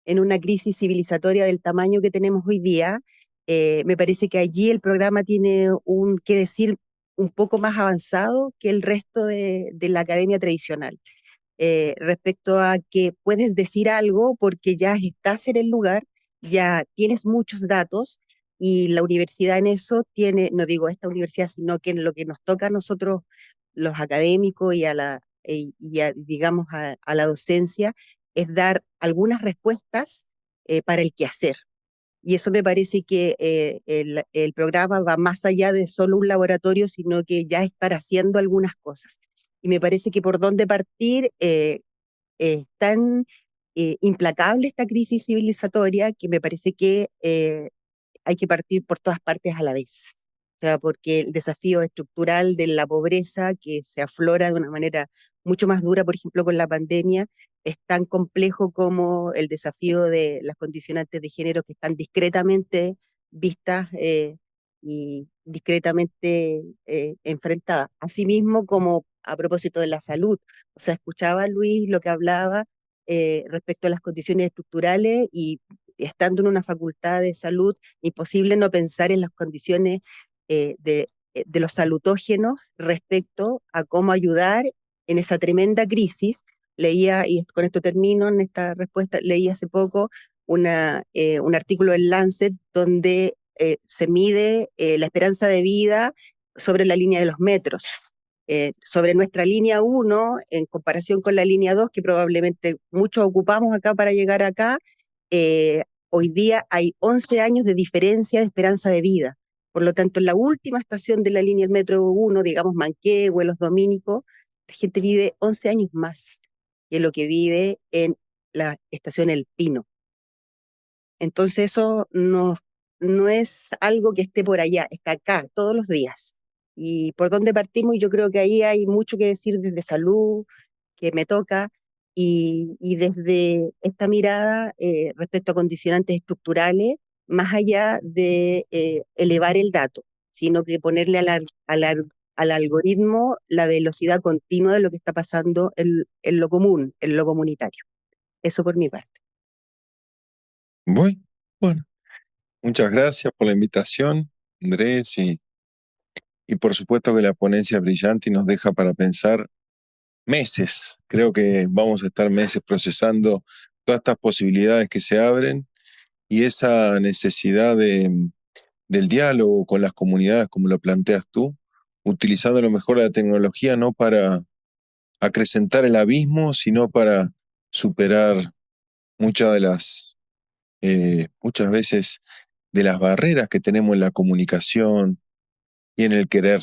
en una crisis civilizatoria del tamaño que tenemos hoy día. Me parece que allí el programa tiene un qué decir un poco más avanzado que el resto de la academia tradicional, respecto a que puedes decir algo porque ya estás en el lugar, ya tienes muchos datos, y la universidad en eso tiene, no digo esta universidad, sino que en lo que nos toca a nosotros, los académicos digamos, a la docencia, es dar algunas respuestas para el quehacer. Y eso me parece que el programa va más allá de solo un laboratorio, sino que ya estar haciendo algunas cosas. Y me parece que por dónde partir, es tan implacable esta crisis civilizatoria que me parece que hay que partir por todas partes a la vez. O sea, porque el desafío estructural de la pobreza, que se aflora de una manera mucho más dura, por ejemplo, con la pandemia, es tan complejo como el desafío de las condicionantes de género que están discretamente vistas y discretamente enfrentadas. Asimismo, como a propósito de la salud, o sea, escuchaba Luis lo que hablaba respecto a las condiciones estructurales, y estando en una facultad de salud, imposible no pensar en las condiciones de los salutógenos respecto a cómo ayudar en esa tremenda crisis. Leía, y con esto termino en esta respuesta, leí hace poco un artículo en Lancet donde se mide la esperanza de vida sobre la línea de los metros. Sobre nuestra línea 1, en comparación con la línea 2, que probablemente muchos ocupamos acá para llegar acá, hoy día hay 11 años de diferencia de esperanza de vida. Por lo tanto, en la última estación de la línea del metro 1, digamos Manquehue, Los Dominicos, la gente vive 11 años más que lo que vive en la estación El Pino. Entonces eso no es algo que esté por allá, está acá todos los días. y por dónde partimos. Y yo creo que ahí hay mucho que decir desde salud, que me toca, y desde esta mirada respecto a condicionantes estructurales, más allá de elevar el dato, sino que ponerle al algoritmo la velocidad continua de lo que está pasando en lo común, en lo comunitario. Eso por mi parte. Bueno, muchas gracias por la invitación, Andrés, y por supuesto que la ponencia es brillante y nos deja para pensar meses. Creo que vamos a estar meses procesando todas estas posibilidades que se abren y esa necesidad del diálogo con las comunidades, como lo planteas tú, utilizando lo mejor de la tecnología no para acrecentar el abismo, sino para superar muchas de muchas veces de las barreras que tenemos en la comunicación y en el querer.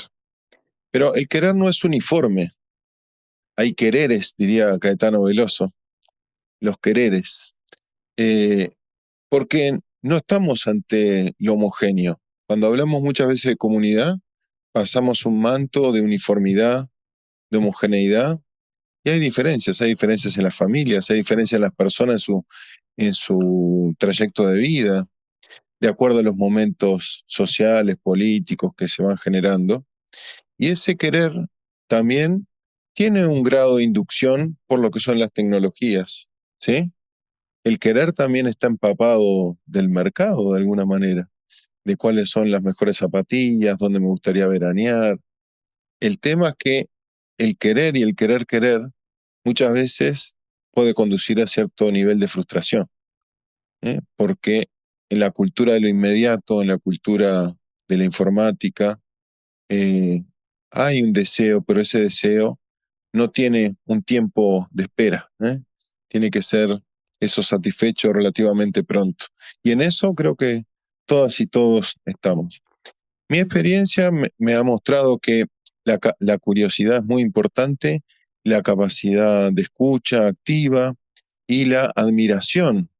Pero el querer no es uniforme. Hay quereres, diría Caetano Veloso, los quereres. Porque no estamos ante lo homogéneo. Cuando hablamos muchas veces de comunidad, pasamos un manto de uniformidad, de homogeneidad, y hay diferencias en las familias, hay diferencias en las personas en su trayecto de vida, de acuerdo a los momentos sociales, políticos que se van generando. Y ese querer también tiene un grado de inducción por lo que son las tecnologías, ¿sí? El querer también está empapado del mercado de alguna manera, de cuáles son las mejores zapatillas, dónde me gustaría veranear. El tema es que el querer y el querer muchas veces puede conducir a cierto nivel de frustración, porque en la cultura de lo inmediato, en la cultura de la informática, eh, hay un deseo, pero ese deseo no tiene un tiempo de espera, tiene que ser eso satisfecho relativamente pronto. Y en eso creo que todas y todos estamos. Mi experiencia me ha mostrado que la curiosidad es muy importante, la capacidad de escucha activa y la admiración,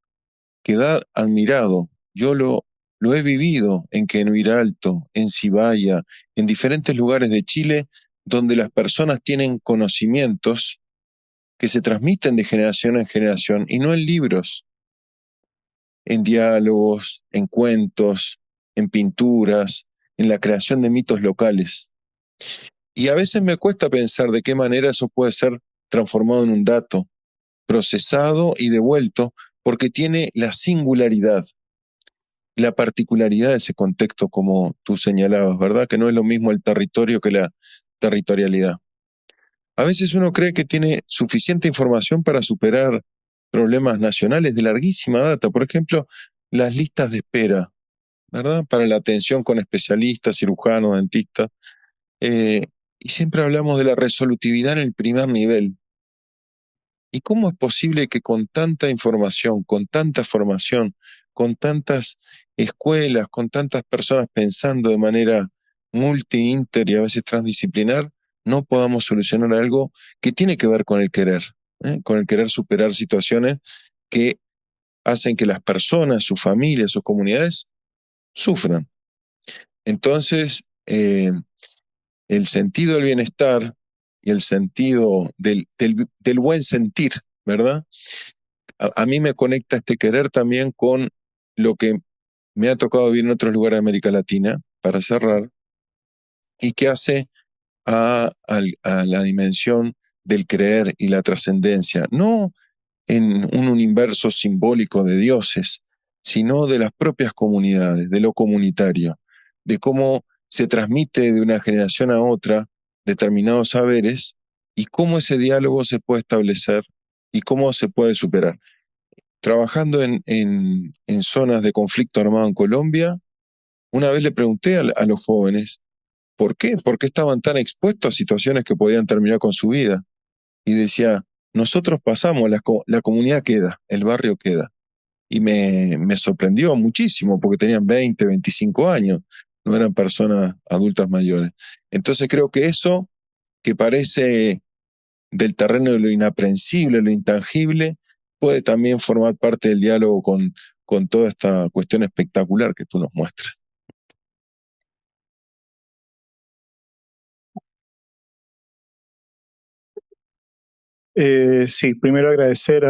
quedar admirado. Yo lo he vivido en Quenuiralto, en Cibaya, en diferentes lugares de Chile, donde las personas tienen conocimientos que se transmiten de generación en generación y no en libros, en diálogos, en cuentos, en pinturas, en la creación de mitos locales. Y a veces me cuesta pensar de qué manera eso puede ser transformado en un dato, procesado y devuelto, porque tiene la singularidad, la particularidad de ese contexto, como tú señalabas, ¿verdad? Que no es lo mismo el territorio que la territorialidad. A veces uno cree que tiene suficiente información para superar problemas nacionales de larguísima data. Por ejemplo, las listas de espera, ¿verdad? Para la atención con especialistas, cirujanos, dentistas. Eh, y siempre hablamos de la resolutividad en el primer nivel. ¿Y cómo es posible que con tanta información, con tanta formación, con tantas escuelas, con tantas personas pensando de manera multi, inter y a veces transdisciplinar, no podamos solucionar algo que tiene que ver con el querer, con el querer superar situaciones que hacen que las personas, sus familias, sus comunidades sufran? Entonces, el sentido del bienestar y el sentido del buen sentir, ¿verdad? A mí me conecta este querer también con lo que me ha tocado vivir en otros lugares de América Latina, para cerrar, y que hace a la dimensión del creer y la trascendencia, no en un universo simbólico de dioses, sino de las propias comunidades, de lo comunitario, de cómo se transmite de una generación a otra determinados saberes y cómo ese diálogo se puede establecer y cómo se puede superar. Trabajando en zonas de conflicto armado en Colombia, una vez le pregunté a los jóvenes, ¿por qué? ¿Por qué estaban tan expuestos a situaciones que podían terminar con su vida? Y decía, nosotros pasamos, la comunidad queda, el barrio queda. Y me sorprendió muchísimo porque tenían 20, 25 años, no eran personas adultas mayores. Entonces creo que eso, que parece del terreno de lo inaprensible, lo intangible, puede también formar parte del diálogo con toda esta cuestión espectacular que tú nos muestras. Sí, primero agradecer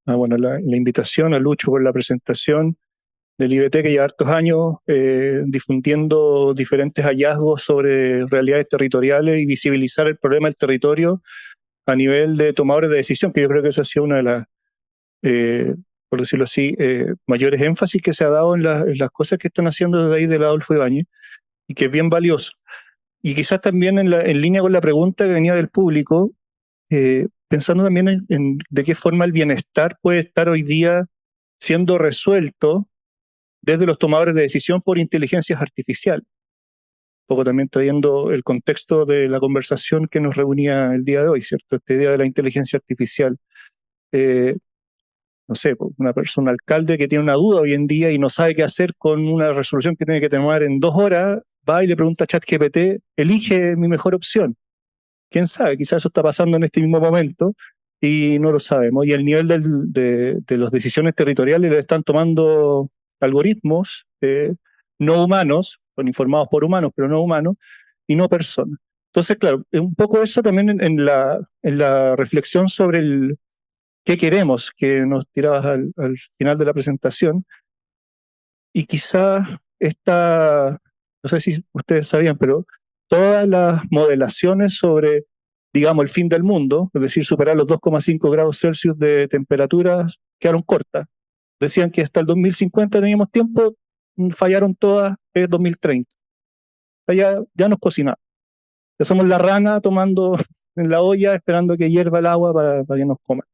bueno, la invitación, a Lucho por la presentación del IBT, que lleva hartos años difundiendo diferentes hallazgos sobre realidades territoriales y visibilizar el problema del territorio a nivel de tomadores de decisión, que yo creo que eso ha sido una de las, por decirlo así, mayores énfasis que se ha dado en las cosas que están haciendo desde ahí del Adolfo Ibáñez, y que es bien valioso. Y quizás también en línea con la pregunta que venía del público, pensando también en de qué forma el bienestar puede estar hoy día siendo resuelto desde los tomadores de decisión por inteligencias artificiales. Un poco también trayendo el contexto de la conversación que nos reunía el día de hoy, ¿cierto? Este día de la inteligencia artificial. No sé, una persona, alcalde que tiene una duda hoy en día y no sabe qué hacer con una resolución que tiene que tomar en 2 horas, va y le pregunta a ChatGPT, elige mi mejor opción. ¿Quién sabe? Quizás eso está pasando en este mismo momento y no lo sabemos. Y el nivel de las decisiones territoriales le están tomando algoritmos no humanos, son informados por humanos, pero no humanos, y no personas. Entonces, claro, un poco eso también en la reflexión sobre el qué queremos, que nos tirabas al final de la presentación. Y quizás no sé si ustedes sabían, pero todas las modelaciones sobre, digamos, el fin del mundo, es decir, superar los 2,5 grados Celsius de temperatura, quedaron cortas. Decían que hasta el 2050 teníamos tiempo, fallaron todas, es 2030. Ya nos cocinamos. Ya somos la rana tomando en la olla, esperando que hierva el agua para que nos coman.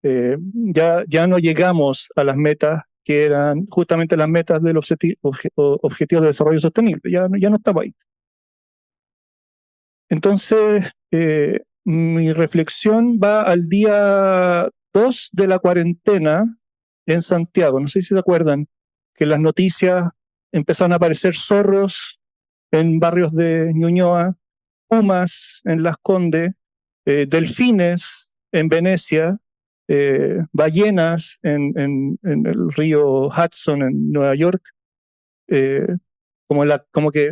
Ya no llegamos a las metas que eran justamente las metas del Objetivos de Desarrollo Sostenible. Ya no estamos ahí. Entonces, mi reflexión va al día 2 de la cuarentena en Santiago. No sé si se acuerdan que en las noticias empezaron a aparecer zorros en barrios de Ñuñoa, pumas en Las Condes, delfines en Venecia, ballenas en el río Hudson en Nueva York. Como que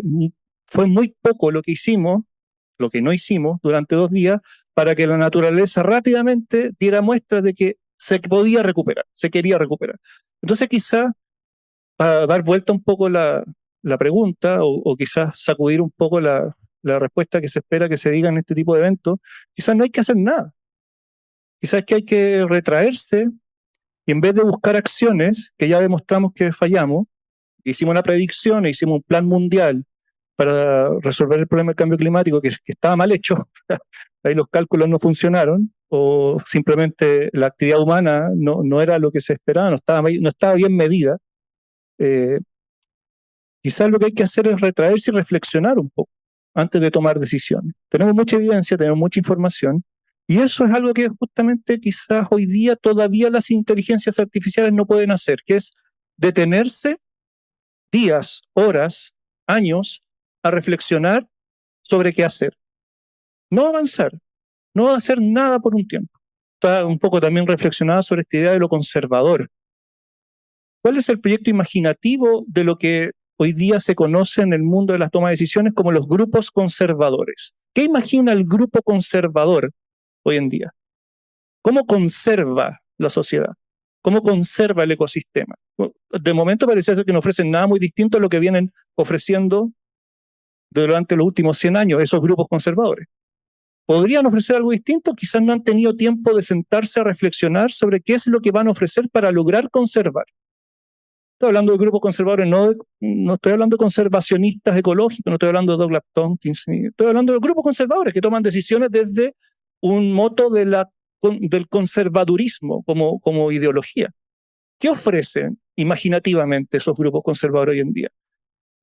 fue muy poco lo que no hicimos durante 2 días para que la naturaleza rápidamente diera muestras de que se podía recuperar, se quería recuperar. Entonces quizás para dar vuelta un poco la pregunta o quizás sacudir un poco la respuesta que se espera que se diga en este tipo de eventos, quizás no hay que hacer nada. Quizás que hay que retraerse y en vez de buscar acciones que ya demostramos que fallamos, hicimos una predicción, hicimos un plan mundial para resolver el problema del cambio climático que estaba mal hecho, ahí los cálculos no funcionaron, o simplemente la actividad humana no era lo que se esperaba, no estaba bien medida. Quizás lo que hay que hacer es retraerse y reflexionar un poco antes de tomar decisiones. Tenemos mucha evidencia, tenemos mucha información, y eso es algo que justamente quizás hoy día todavía las inteligencias artificiales no pueden hacer, que es detenerse días, horas, años a reflexionar sobre qué hacer. No avanzar, no hacer nada por un tiempo. Está un poco también reflexionada sobre esta idea de lo conservador. ¿Cuál es el proyecto imaginativo de lo que hoy día se conoce en el mundo de las tomas de decisiones como los grupos conservadores? ¿Qué imagina el grupo conservador hoy en día? ¿Cómo conserva la sociedad? ¿Cómo conserva el ecosistema? De momento parece ser que no ofrecen nada muy distinto a lo que vienen ofreciendo durante los últimos 100 años esos grupos conservadores. ¿Podrían ofrecer algo distinto? Quizás no han tenido tiempo de sentarse a reflexionar sobre qué es lo que van a ofrecer para lograr conservar. Estoy hablando de grupos conservadores, no estoy hablando de conservacionistas ecológicos, no estoy hablando de Douglas Tompkins, estoy hablando de grupos conservadores que toman decisiones desde un moto del conservadurismo como ideología. ¿Qué ofrecen imaginativamente esos grupos conservadores hoy en día?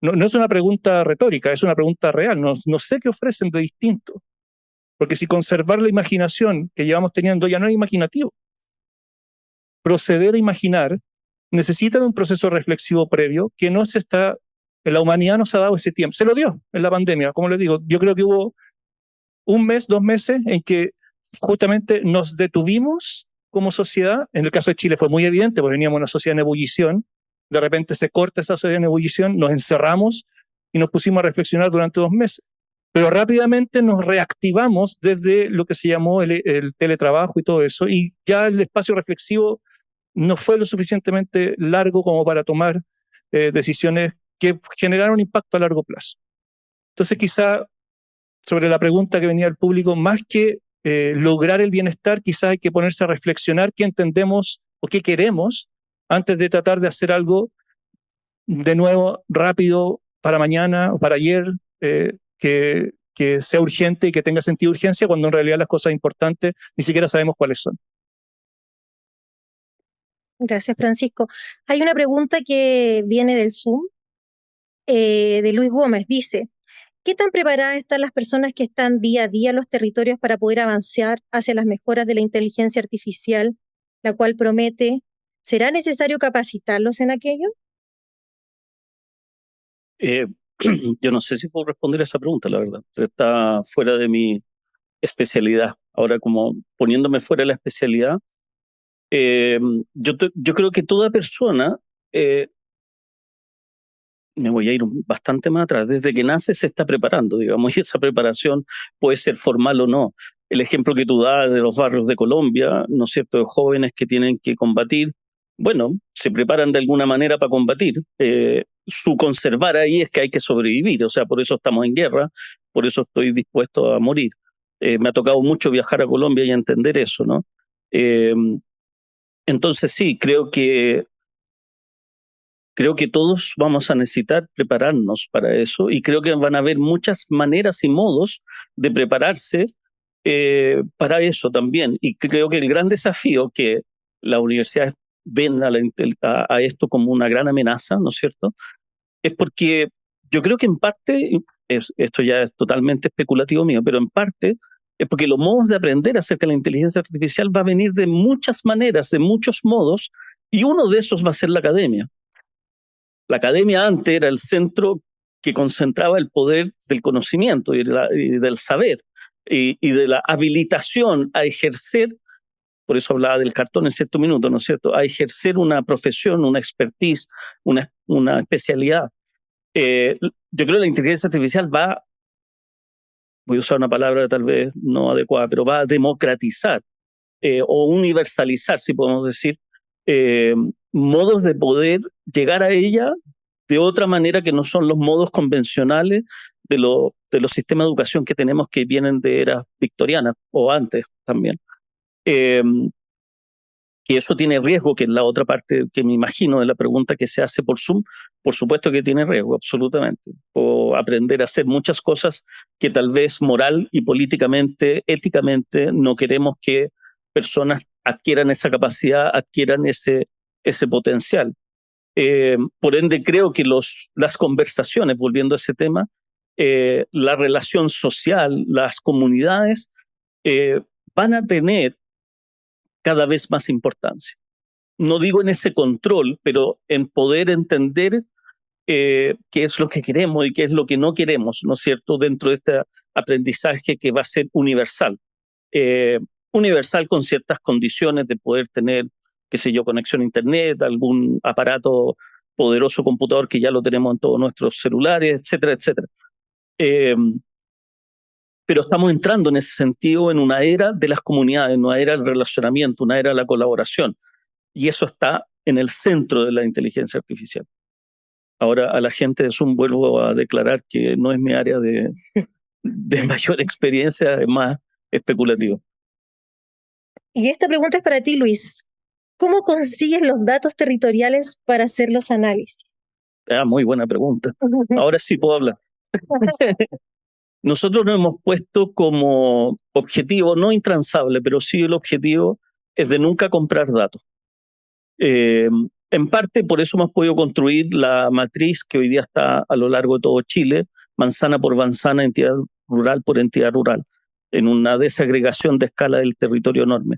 No es una pregunta retórica, es una pregunta real. No sé qué ofrecen de distinto. Porque si conservar la imaginación que llevamos teniendo ya no es imaginativo, proceder a imaginar necesita de un proceso reflexivo previo que la humanidad no se ha dado ese tiempo. Se lo dio en la pandemia, como les digo. Yo creo que hubo 1 mes, 2 meses en que justamente nos detuvimos como sociedad. En el caso de Chile fue muy evidente, porque veníamos de una sociedad en ebullición. De repente se corta esa sociedad en ebullición, nos encerramos y nos pusimos a reflexionar durante 2 meses. Pero rápidamente nos reactivamos desde lo que se llamó el teletrabajo y todo eso, y ya el espacio reflexivo no fue lo suficientemente largo como para tomar decisiones que generaron impacto a largo plazo. Entonces, quizá sobre la pregunta que venía del público, más que lograr el bienestar, quizá hay que ponerse a reflexionar qué entendemos o qué queremos antes de tratar de hacer algo de nuevo rápido para mañana o para ayer, que sea urgente y que tenga sentido de urgencia, cuando en realidad las cosas importantes ni siquiera sabemos cuáles son. Gracias, Francisco. Hay una pregunta que viene del Zoom, de Luis Gómez. Dice, ¿qué tan preparadas están las personas que están día a día en los territorios para poder avanzar hacia las mejoras de la inteligencia artificial, la cual promete? ¿Será necesario capacitarlos en aquello? Yo no sé si puedo responder a esa pregunta, la verdad. Está fuera de mi especialidad. Ahora, como poniéndome fuera de la especialidad, yo creo que toda persona, me voy a ir bastante más atrás, desde que nace se está preparando, digamos, y esa preparación puede ser formal o no. El ejemplo que tú das de los barrios de Colombia, ¿no es cierto?, de jóvenes que tienen que combatir, bueno, se preparan de alguna manera para combatir. Su conservar ahí es que hay que sobrevivir, o sea, por eso estamos en guerra, por eso estoy dispuesto a morir. Me ha tocado mucho viajar a Colombia y entender eso, ¿no? Entonces sí, creo que todos vamos a necesitar prepararnos para eso, y creo que van a haber muchas maneras y modos de prepararse para eso también. Y creo que el gran desafío que las universidades ven a esto como una gran amenaza, ¿no es cierto?, es porque yo creo que en parte, esto ya es totalmente especulativo mío, pero en parte es porque los modos de aprender acerca de la inteligencia artificial va a venir de muchas maneras, de muchos modos, y uno de esos va a ser la academia. La academia antes era el centro que concentraba el poder del conocimiento y del saber y de la habilitación a ejercer, por eso hablaba del cartón en cierto minuto, ¿no es cierto?, a ejercer una profesión, una expertise, una especialidad. Yo creo que la inteligencia artificial voy a usar una palabra tal vez no adecuada, pero va a democratizar o universalizar, si podemos decir, modos de poder llegar a ella de otra manera que no son los modos convencionales de los sistemas de educación que tenemos, que vienen de eras victorianas o antes también. Y eso tiene riesgo, que es la otra parte que me imagino de la pregunta que se hace por Zoom. Por supuesto que tiene riesgo, absolutamente. O aprender a hacer muchas cosas que tal vez moral y políticamente, éticamente, no queremos que personas adquieran esa capacidad, adquieran ese potencial. Por ende, creo que las conversaciones, volviendo a ese tema, la relación social, las comunidades, van a tener cada vez más importancia. No digo en ese control, pero en poder entender qué es lo que queremos y qué es lo que no queremos, ¿no es cierto?, dentro de este aprendizaje que va a ser universal. Universal con ciertas condiciones de poder tener, qué sé yo, conexión a internet, algún aparato poderoso computador, que ya lo tenemos en todos nuestros celulares, etcétera, etcétera. Pero estamos entrando en ese sentido en una era de las comunidades, en una era del relacionamiento, una era de la colaboración. Y eso está en el centro de la inteligencia artificial. Ahora, a la gente de Zoom vuelvo a declarar que no es mi área de mayor experiencia, es más especulativo. Y esta pregunta es para ti, Luis. ¿Cómo consigues los datos territoriales para hacer los análisis? Muy buena pregunta. Ahora sí puedo hablar. Nosotros nos hemos puesto como objetivo, no intransable, pero sí el objetivo es de nunca comprar datos. En parte por eso hemos podido construir la matriz que hoy día está a lo largo de todo Chile, manzana por manzana, entidad rural por entidad rural, en una desagregación de escala del territorio enorme.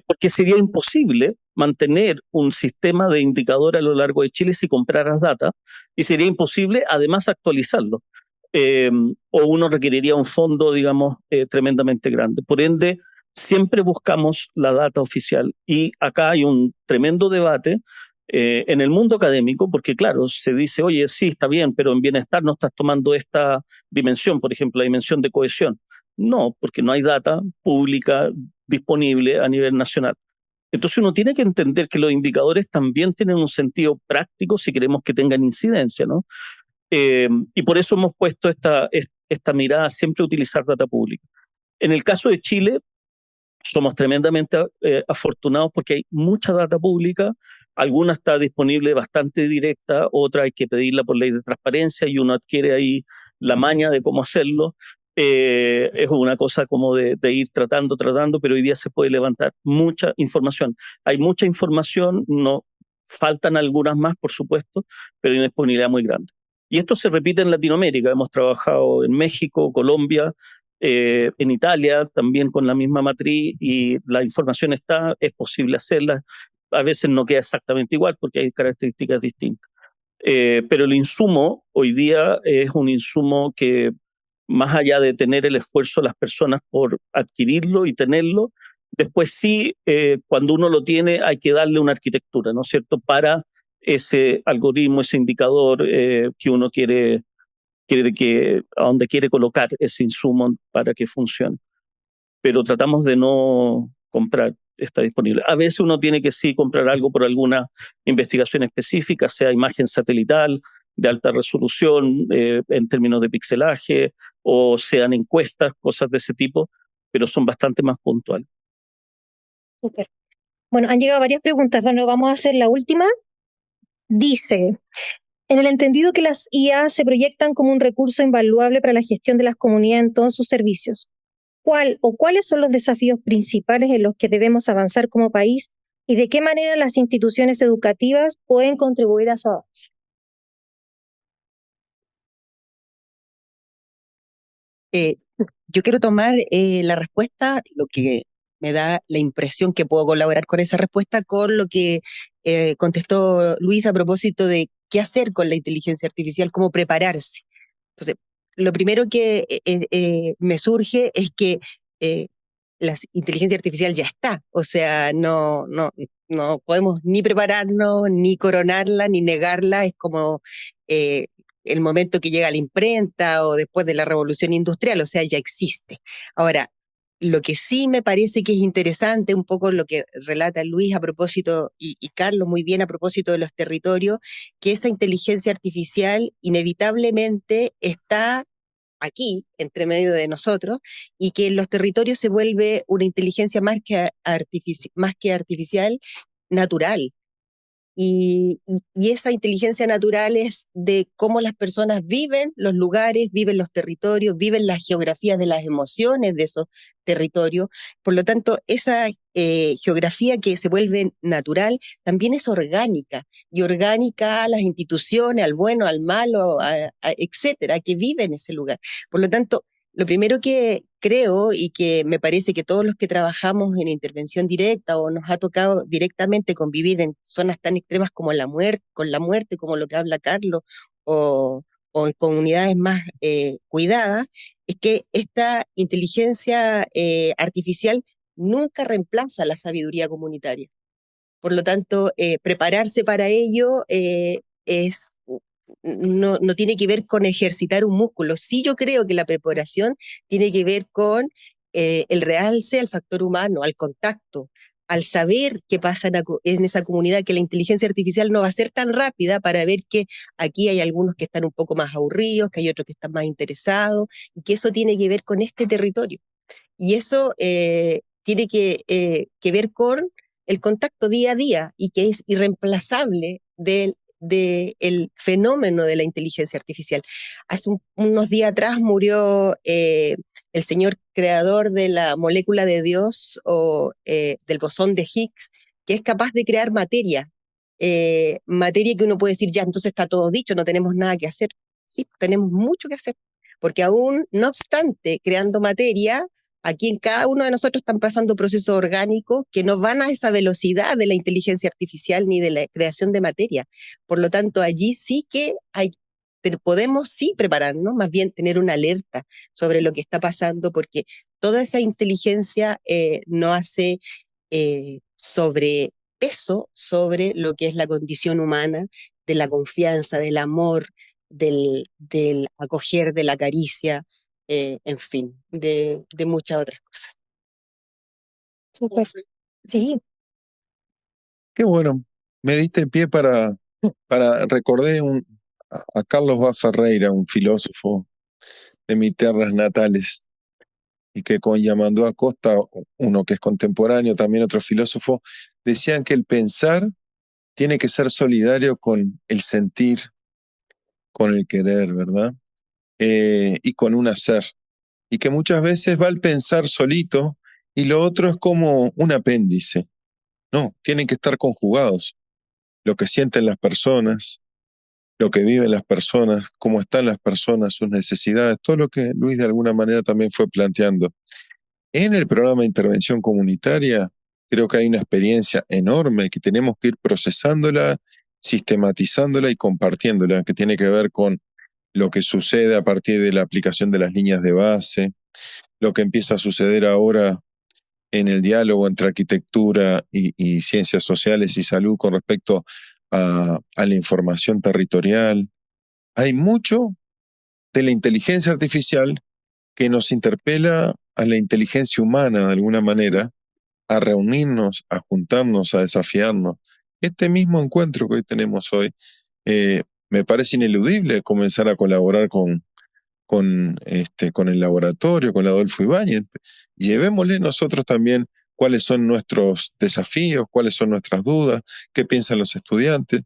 Porque sería imposible mantener un sistema de indicador a lo largo de Chile si compraras data, y sería imposible además actualizarlo. O uno requeriría un fondo, digamos, tremendamente grande. Por ende, siempre buscamos la data oficial, y acá hay un tremendo debate En el mundo académico, porque claro, se dice, oye, sí, está bien, pero en bienestar no estás tomando esta dimensión, por ejemplo, la dimensión de cohesión. No, porque no hay data pública disponible a nivel nacional. Entonces uno tiene que entender que los indicadores también tienen un sentido práctico si queremos que tengan incidencia, ¿no? Y por eso hemos puesto esta mirada siempre a utilizar data pública. En el caso de Chile, somos tremendamente afortunados porque hay mucha data pública, alguna está disponible bastante directa, otra hay que pedirla por ley de transparencia y uno adquiere ahí la maña de cómo hacerlo. Es una cosa como de ir tratando, pero hoy día se puede levantar mucha información. Hay mucha información, no faltan algunas más, por supuesto, pero hay una disponibilidad muy grande. Y esto se repite en Latinoamérica. Hemos trabajado en México, Colombia, en Italia también con la misma matriz y la información está, es posible hacerla. A veces no queda exactamente igual porque hay características distintas. Pero el insumo hoy día es un insumo que más allá de tener el esfuerzo de las personas por adquirirlo y tenerlo, después sí, cuando uno lo tiene hay que darle una arquitectura, ¿no es cierto?, para ese algoritmo, ese indicador que uno quiere a donde quiere colocar ese insumo para que funcione. Pero tratamos de no comprar, está disponible. A veces uno tiene que sí comprar algo por alguna investigación específica, sea imagen satelital de alta resolución en términos de pixelaje, o sean encuestas, cosas de ese tipo, pero son bastante más puntuales. Súper. Bueno, han llegado varias preguntas. Bueno, vamos a hacer la última. Dice, en el entendido que las IA se proyectan como un recurso invaluable para la gestión de las comunidades en todos sus servicios, ¿cuál o cuáles son los desafíos principales en los que debemos avanzar como país y de qué manera las instituciones educativas pueden contribuir a ese avance? Yo quiero tomar la respuesta, lo que me da la impresión que puedo colaborar con esa respuesta, con lo que contestó Luis a propósito de qué hacer con la inteligencia artificial, cómo prepararse. Entonces, lo primero que me surge es que la inteligencia artificial ya está, o sea, no podemos ni prepararnos, ni coronarla, ni negarla, es como eh, el momento que llega la imprenta o después de la revolución industrial, o sea, ya existe. Ahora, lo que sí me parece que es interesante, un poco lo que relata Luis a propósito, y Carlos muy bien a propósito de los territorios, que esa inteligencia artificial inevitablemente está aquí, entre medio de nosotros, y que en los territorios se vuelve una inteligencia más que artificial, natural. Y esa inteligencia natural es de cómo las personas viven los lugares, viven los territorios, viven las geografías de las emociones de esos territorios. Por lo tanto, esa geografía que se vuelve natural también es orgánica, y orgánica a las instituciones, al bueno, al malo, etcétera, que vive en ese lugar. Por lo tanto, lo primero que creo y que me parece que todos los que trabajamos en intervención directa o nos ha tocado directamente convivir en zonas tan extremas como la muerte, con la muerte, como lo que habla Carlos, o en comunidades más cuidadas, es que esta inteligencia artificial nunca reemplaza la sabiduría comunitaria. Por lo tanto, prepararse para ello no tiene que ver con ejercitar un músculo. Sí, yo creo que la preparación tiene que ver con el realce al factor humano, al contacto, al saber qué pasa en esa comunidad, que la inteligencia artificial no va a ser tan rápida para ver que aquí hay algunos que están un poco más aburridos, que hay otros que están más interesados, y que eso tiene que ver con este territorio. Y eso tiene que ver con el contacto día a día, y que es irreemplazable del fenómeno de la inteligencia artificial. Hace unos días atrás murió el señor creador de la molécula de Dios o del bosón de Higgs, que es capaz de crear materia. Materia que uno puede decir, ya, entonces está todo dicho, no tenemos nada que hacer. Sí, tenemos mucho que hacer, porque aún, no obstante, creando materia, aquí en cada uno de nosotros están pasando procesos orgánicos que no van a esa velocidad de la inteligencia artificial ni de la creación de materia. Por lo tanto, allí sí que podemos sí prepararnos, más bien tener una alerta sobre lo que está pasando, porque toda esa inteligencia no hace sobre peso sobre lo que es la condición humana, de la confianza, del amor, del acoger, de la caricia, en fin, de muchas otras cosas. Súper. Sí, Qué bueno. Me diste pie recordé a Carlos Vaz Ferreira, un filósofo de mis tierras natales, y que con Yamandú Acosta, uno que es contemporáneo, también otro filósofo, decían que el pensar tiene que ser solidario con el sentir, con el querer, ¿verdad? Y con un hacer. Y que muchas veces va el pensar solito y lo otro es como un apéndice. No, tienen que estar conjugados. Lo que sienten las personas, lo que viven las personas, cómo están las personas, sus necesidades, todo lo que Luis de alguna manera también fue planteando. En el programa de intervención comunitaria, creo que hay una experiencia enorme que tenemos que ir procesándola, sistematizándola y compartiéndola, que tiene que ver con lo que sucede a partir de la aplicación de las líneas de base, lo que empieza a suceder ahora en el diálogo entre arquitectura y ciencias sociales y salud con respecto a la información territorial. Hay mucho de la inteligencia artificial que nos interpela a la inteligencia humana de alguna manera, a reunirnos, a juntarnos, a desafiarnos. Este mismo encuentro que hoy tenemos hoy, me parece ineludible comenzar a colaborar con el laboratorio, con Adolfo Ibáñez. Llevémosle nosotros también cuáles son nuestros desafíos, cuáles son nuestras dudas, qué piensan los estudiantes.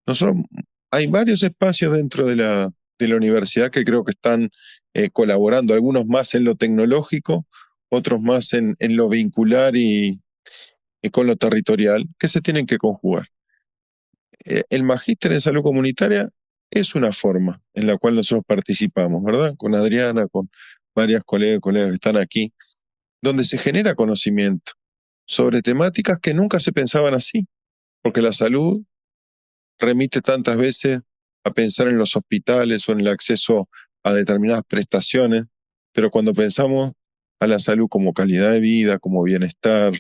Nosotros, hay varios espacios dentro de la universidad que creo que están colaborando, algunos más en lo tecnológico, otros más en lo vincular y con lo territorial, que se tienen que conjugar. El magíster en salud comunitaria es una forma en la cual nosotros participamos, ¿verdad? Con Adriana, con varias colegas y colegas que están aquí, donde se genera conocimiento sobre temáticas que nunca se pensaban así, porque la salud remite tantas veces a pensar en los hospitales o en el acceso a determinadas prestaciones, pero cuando pensamos a la salud como calidad de vida, como bienestar,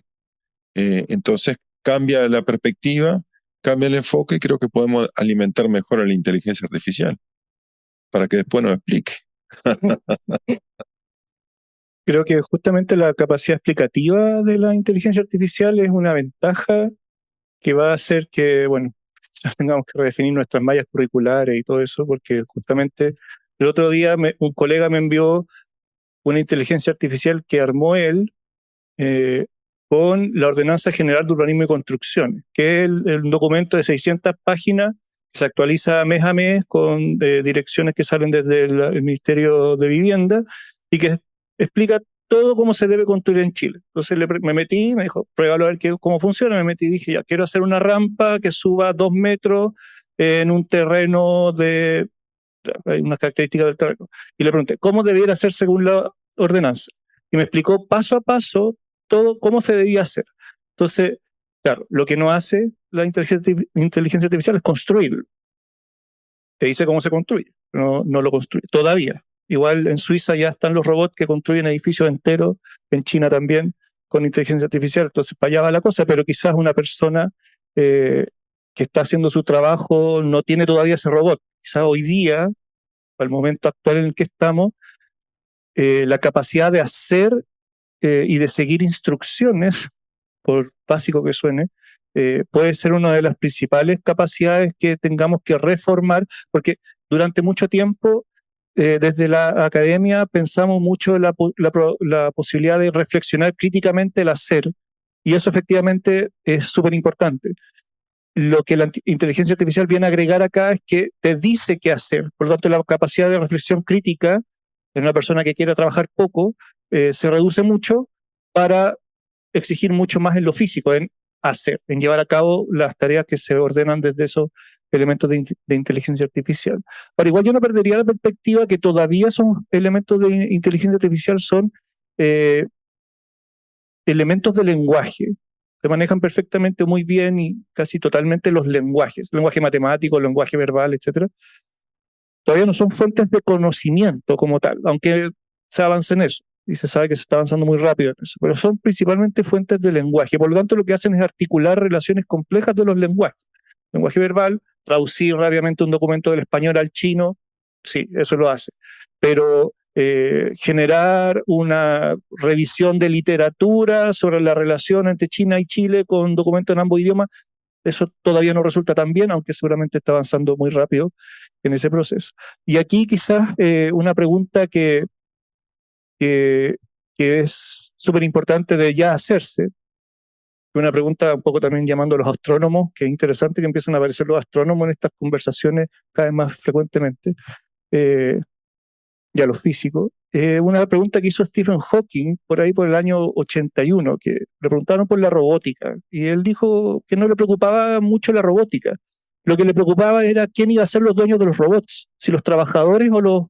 entonces cambia la perspectiva, cambia el enfoque y creo que podemos alimentar mejor a la inteligencia artificial para que después nos explique. Creo que justamente la capacidad explicativa de la inteligencia artificial es una ventaja que va a hacer que, bueno, quizás tengamos que redefinir nuestras mallas curriculares y todo eso, porque justamente el otro día un colega me envió una inteligencia artificial que armó él con la Ordenanza General de Urbanismo y Construcción, que es el documento de 600 páginas que se actualiza mes a mes con direcciones que salen desde el Ministerio de Vivienda y que explica todo cómo se debe construir en Chile. Entonces me metí, me dijo, pruébalo a ver cómo funciona. Me metí y dije, ya, quiero hacer una rampa que suba 2 metros en un terreno hay unas características del terreno. Y le pregunté, ¿cómo debiera ser según la ordenanza? Y me explicó paso a paso todo cómo se debía hacer. Entonces, claro, lo que no hace la inteligencia artificial es construirlo. Te dice cómo se construye, no lo construye todavía. Igual en Suiza ya están los robots que construyen edificios enteros, en China también, con inteligencia artificial. Entonces, para allá va la cosa, pero quizás una persona que está haciendo su trabajo no tiene todavía ese robot. Quizás hoy día, al momento actual en el que estamos, la capacidad de hacer y de seguir instrucciones, por básico que suene, puede ser una de las principales capacidades que tengamos que reformar, porque durante mucho tiempo, desde la academia, pensamos mucho en la posibilidad de reflexionar críticamente el hacer, y eso efectivamente es súper importante. Lo que la inteligencia artificial viene a agregar acá es que te dice qué hacer, por lo tanto la capacidad de reflexión crítica en una persona que quiera trabajar poco se reduce mucho para exigir mucho más en lo físico, en hacer, en llevar a cabo las tareas que se ordenan desde esos elementos de inteligencia artificial. Ahora, igual yo no perdería la perspectiva que todavía son elementos de inteligencia artificial, son elementos de lenguaje. Se manejan perfectamente muy bien y casi totalmente los lenguajes, lenguaje matemático, lenguaje verbal, etc. Todavía no son fuentes de conocimiento como tal, aunque se avance en eso. y se sabe que se está avanzando muy rápido en eso, pero son principalmente fuentes de lenguaje. Por lo tanto, lo que hacen es articular relaciones complejas de los lenguajes. Lenguaje verbal, traducir rápidamente un documento del español al chino, sí, eso lo hace. Pero generar una revisión de literatura sobre la relación entre China y Chile con documentos en ambos idiomas, eso todavía no resulta tan bien, aunque seguramente está avanzando muy rápido en ese proceso. Y aquí quizás una pregunta que es súper importante de ya hacerse, una pregunta un poco también llamando a los astrónomos, que es interesante que empiecen a aparecer los astrónomos en estas conversaciones cada vez más frecuentemente, y a los físicos. Una pregunta que hizo Stephen Hawking por ahí por el año 81, que le preguntaron por la robótica, y él dijo que no le preocupaba mucho la robótica. Lo que le preocupaba era quién iba a ser los dueños de los robots, si los trabajadores o los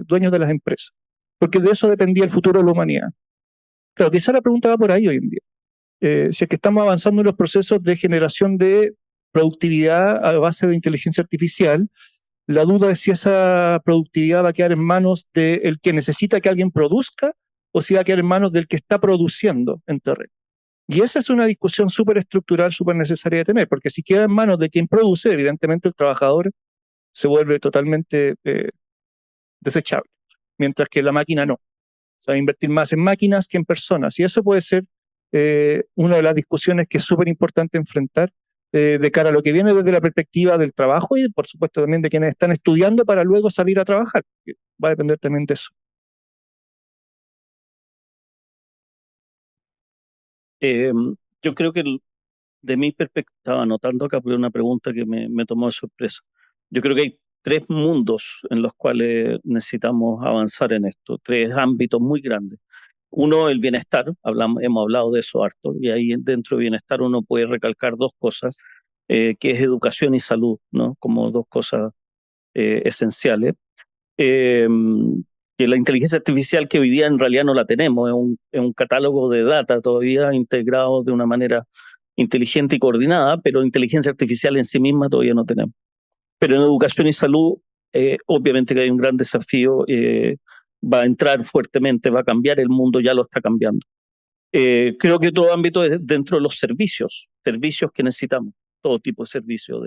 dueños de las empresas, porque de eso dependía el futuro de la humanidad. Claro, quizá la pregunta va por ahí hoy en día. Si es que estamos avanzando en los procesos de generación de productividad a base de inteligencia artificial, la duda es si esa productividad va a quedar en manos del que necesita que alguien produzca o si va a quedar en manos del que está produciendo en terreno. Y esa es una discusión súper estructural, súper necesaria de tener, porque si queda en manos de quien produce, evidentemente el trabajador se vuelve totalmente desechable, mientras que la máquina no. Se va a invertir más en máquinas que en personas. Y eso puede ser una de las discusiones que es súper importante enfrentar de cara a lo que viene desde la perspectiva del trabajo y, por supuesto, también de quienes están estudiando para luego salir a trabajar. Va a depender también de eso. Yo creo que de mi perspectiva, estaba anotando acá por una pregunta que me tomó de sorpresa. Yo creo que hay tres mundos en los cuales necesitamos avanzar en esto, tres ámbitos muy grandes. Uno, el bienestar, hemos hablado de eso harto, y ahí dentro de bienestar uno puede recalcar dos cosas, que es educación y salud, ¿no? Como dos cosas esenciales. Eh, que la inteligencia artificial, que hoy día en realidad no la tenemos, es un catálogo de data todavía integrado de una manera inteligente y coordinada, pero inteligencia artificial en sí misma todavía no tenemos. Pero en educación y salud, obviamente que hay un gran desafío, va a entrar fuertemente, va a cambiar el mundo, ya lo está cambiando. Creo que todo ámbito es dentro de los servicios que necesitamos, todo tipo de servicios,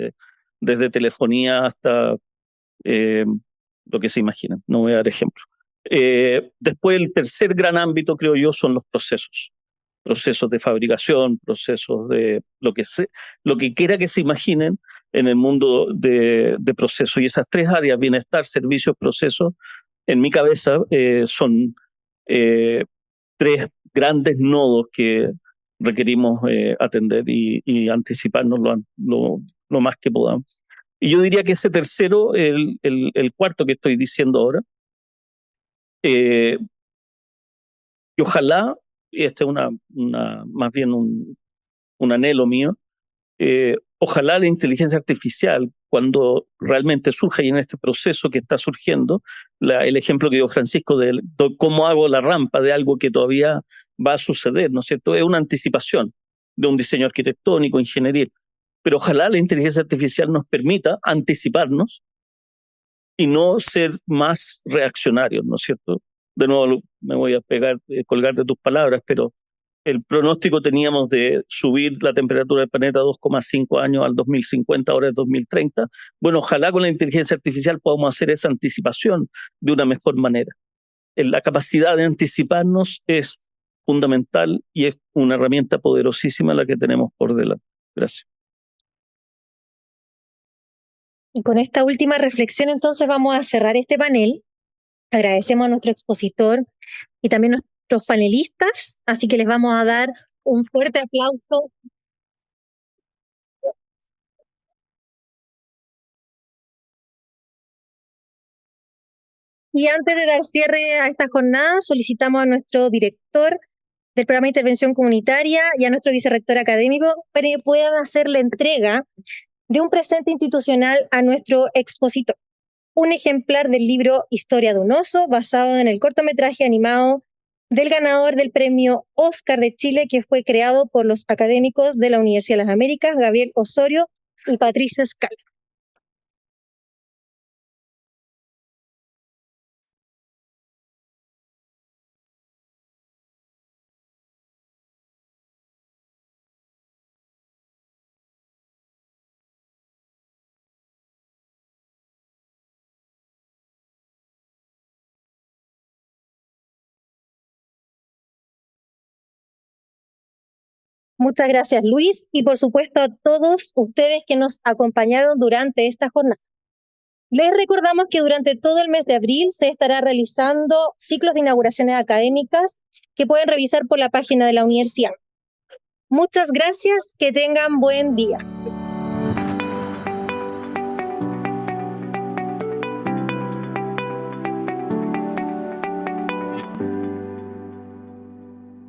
desde telefonía hasta lo que se imaginen, no voy a dar ejemplos. Después el tercer gran ámbito, creo yo, son los procesos de fabricación, procesos de lo que quiera que se imaginen en el mundo de procesos. Y esas tres áreas, bienestar, servicios, procesos, en mi cabeza son tres grandes nodos que requerimos atender y anticiparnos lo más que podamos. Y yo diría que ese tercero, el cuarto que estoy diciendo ahora, y ojalá, y este es más bien un anhelo mío, ojalá la inteligencia artificial, cuando realmente surja y en este proceso que está surgiendo, el ejemplo que dio Francisco de cómo hago la rampa de algo que todavía va a suceder, ¿no es cierto? Es una anticipación de un diseño arquitectónico, ingeniería, pero ojalá la inteligencia artificial nos permita anticiparnos y no ser más reaccionarios, ¿no es cierto? De nuevo me voy a colgar de tus palabras, pero el pronóstico teníamos de subir la temperatura del planeta 2,5 años al 2050, ahora es 2030. Bueno, ojalá con la inteligencia artificial podamos hacer esa anticipación de una mejor manera. La capacidad de anticiparnos es fundamental y es una herramienta poderosísima la que tenemos por delante. Gracias. Y con esta última reflexión entonces vamos a cerrar este panel. Agradecemos a nuestro expositor y también a nuestros panelistas, así que les vamos a dar un fuerte aplauso. Y antes de dar cierre a esta jornada, solicitamos a nuestro director del programa de intervención comunitaria y a nuestro vicerrector académico para que puedan hacer la entrega de un presente institucional a nuestro expositor. Un ejemplar del libro Historia de un oso, basado en el cortometraje animado del ganador del premio Oscar de Chile, que fue creado por los académicos de la Universidad de las Américas, Gabriel Osorio y Patricio Escala. Muchas gracias, Luis, y por supuesto a todos ustedes que nos acompañaron durante esta jornada. Les recordamos que durante todo el mes de abril se estará realizando ciclos de inauguraciones académicas que pueden revisar por la página de la universidad. Muchas gracias, que tengan buen día.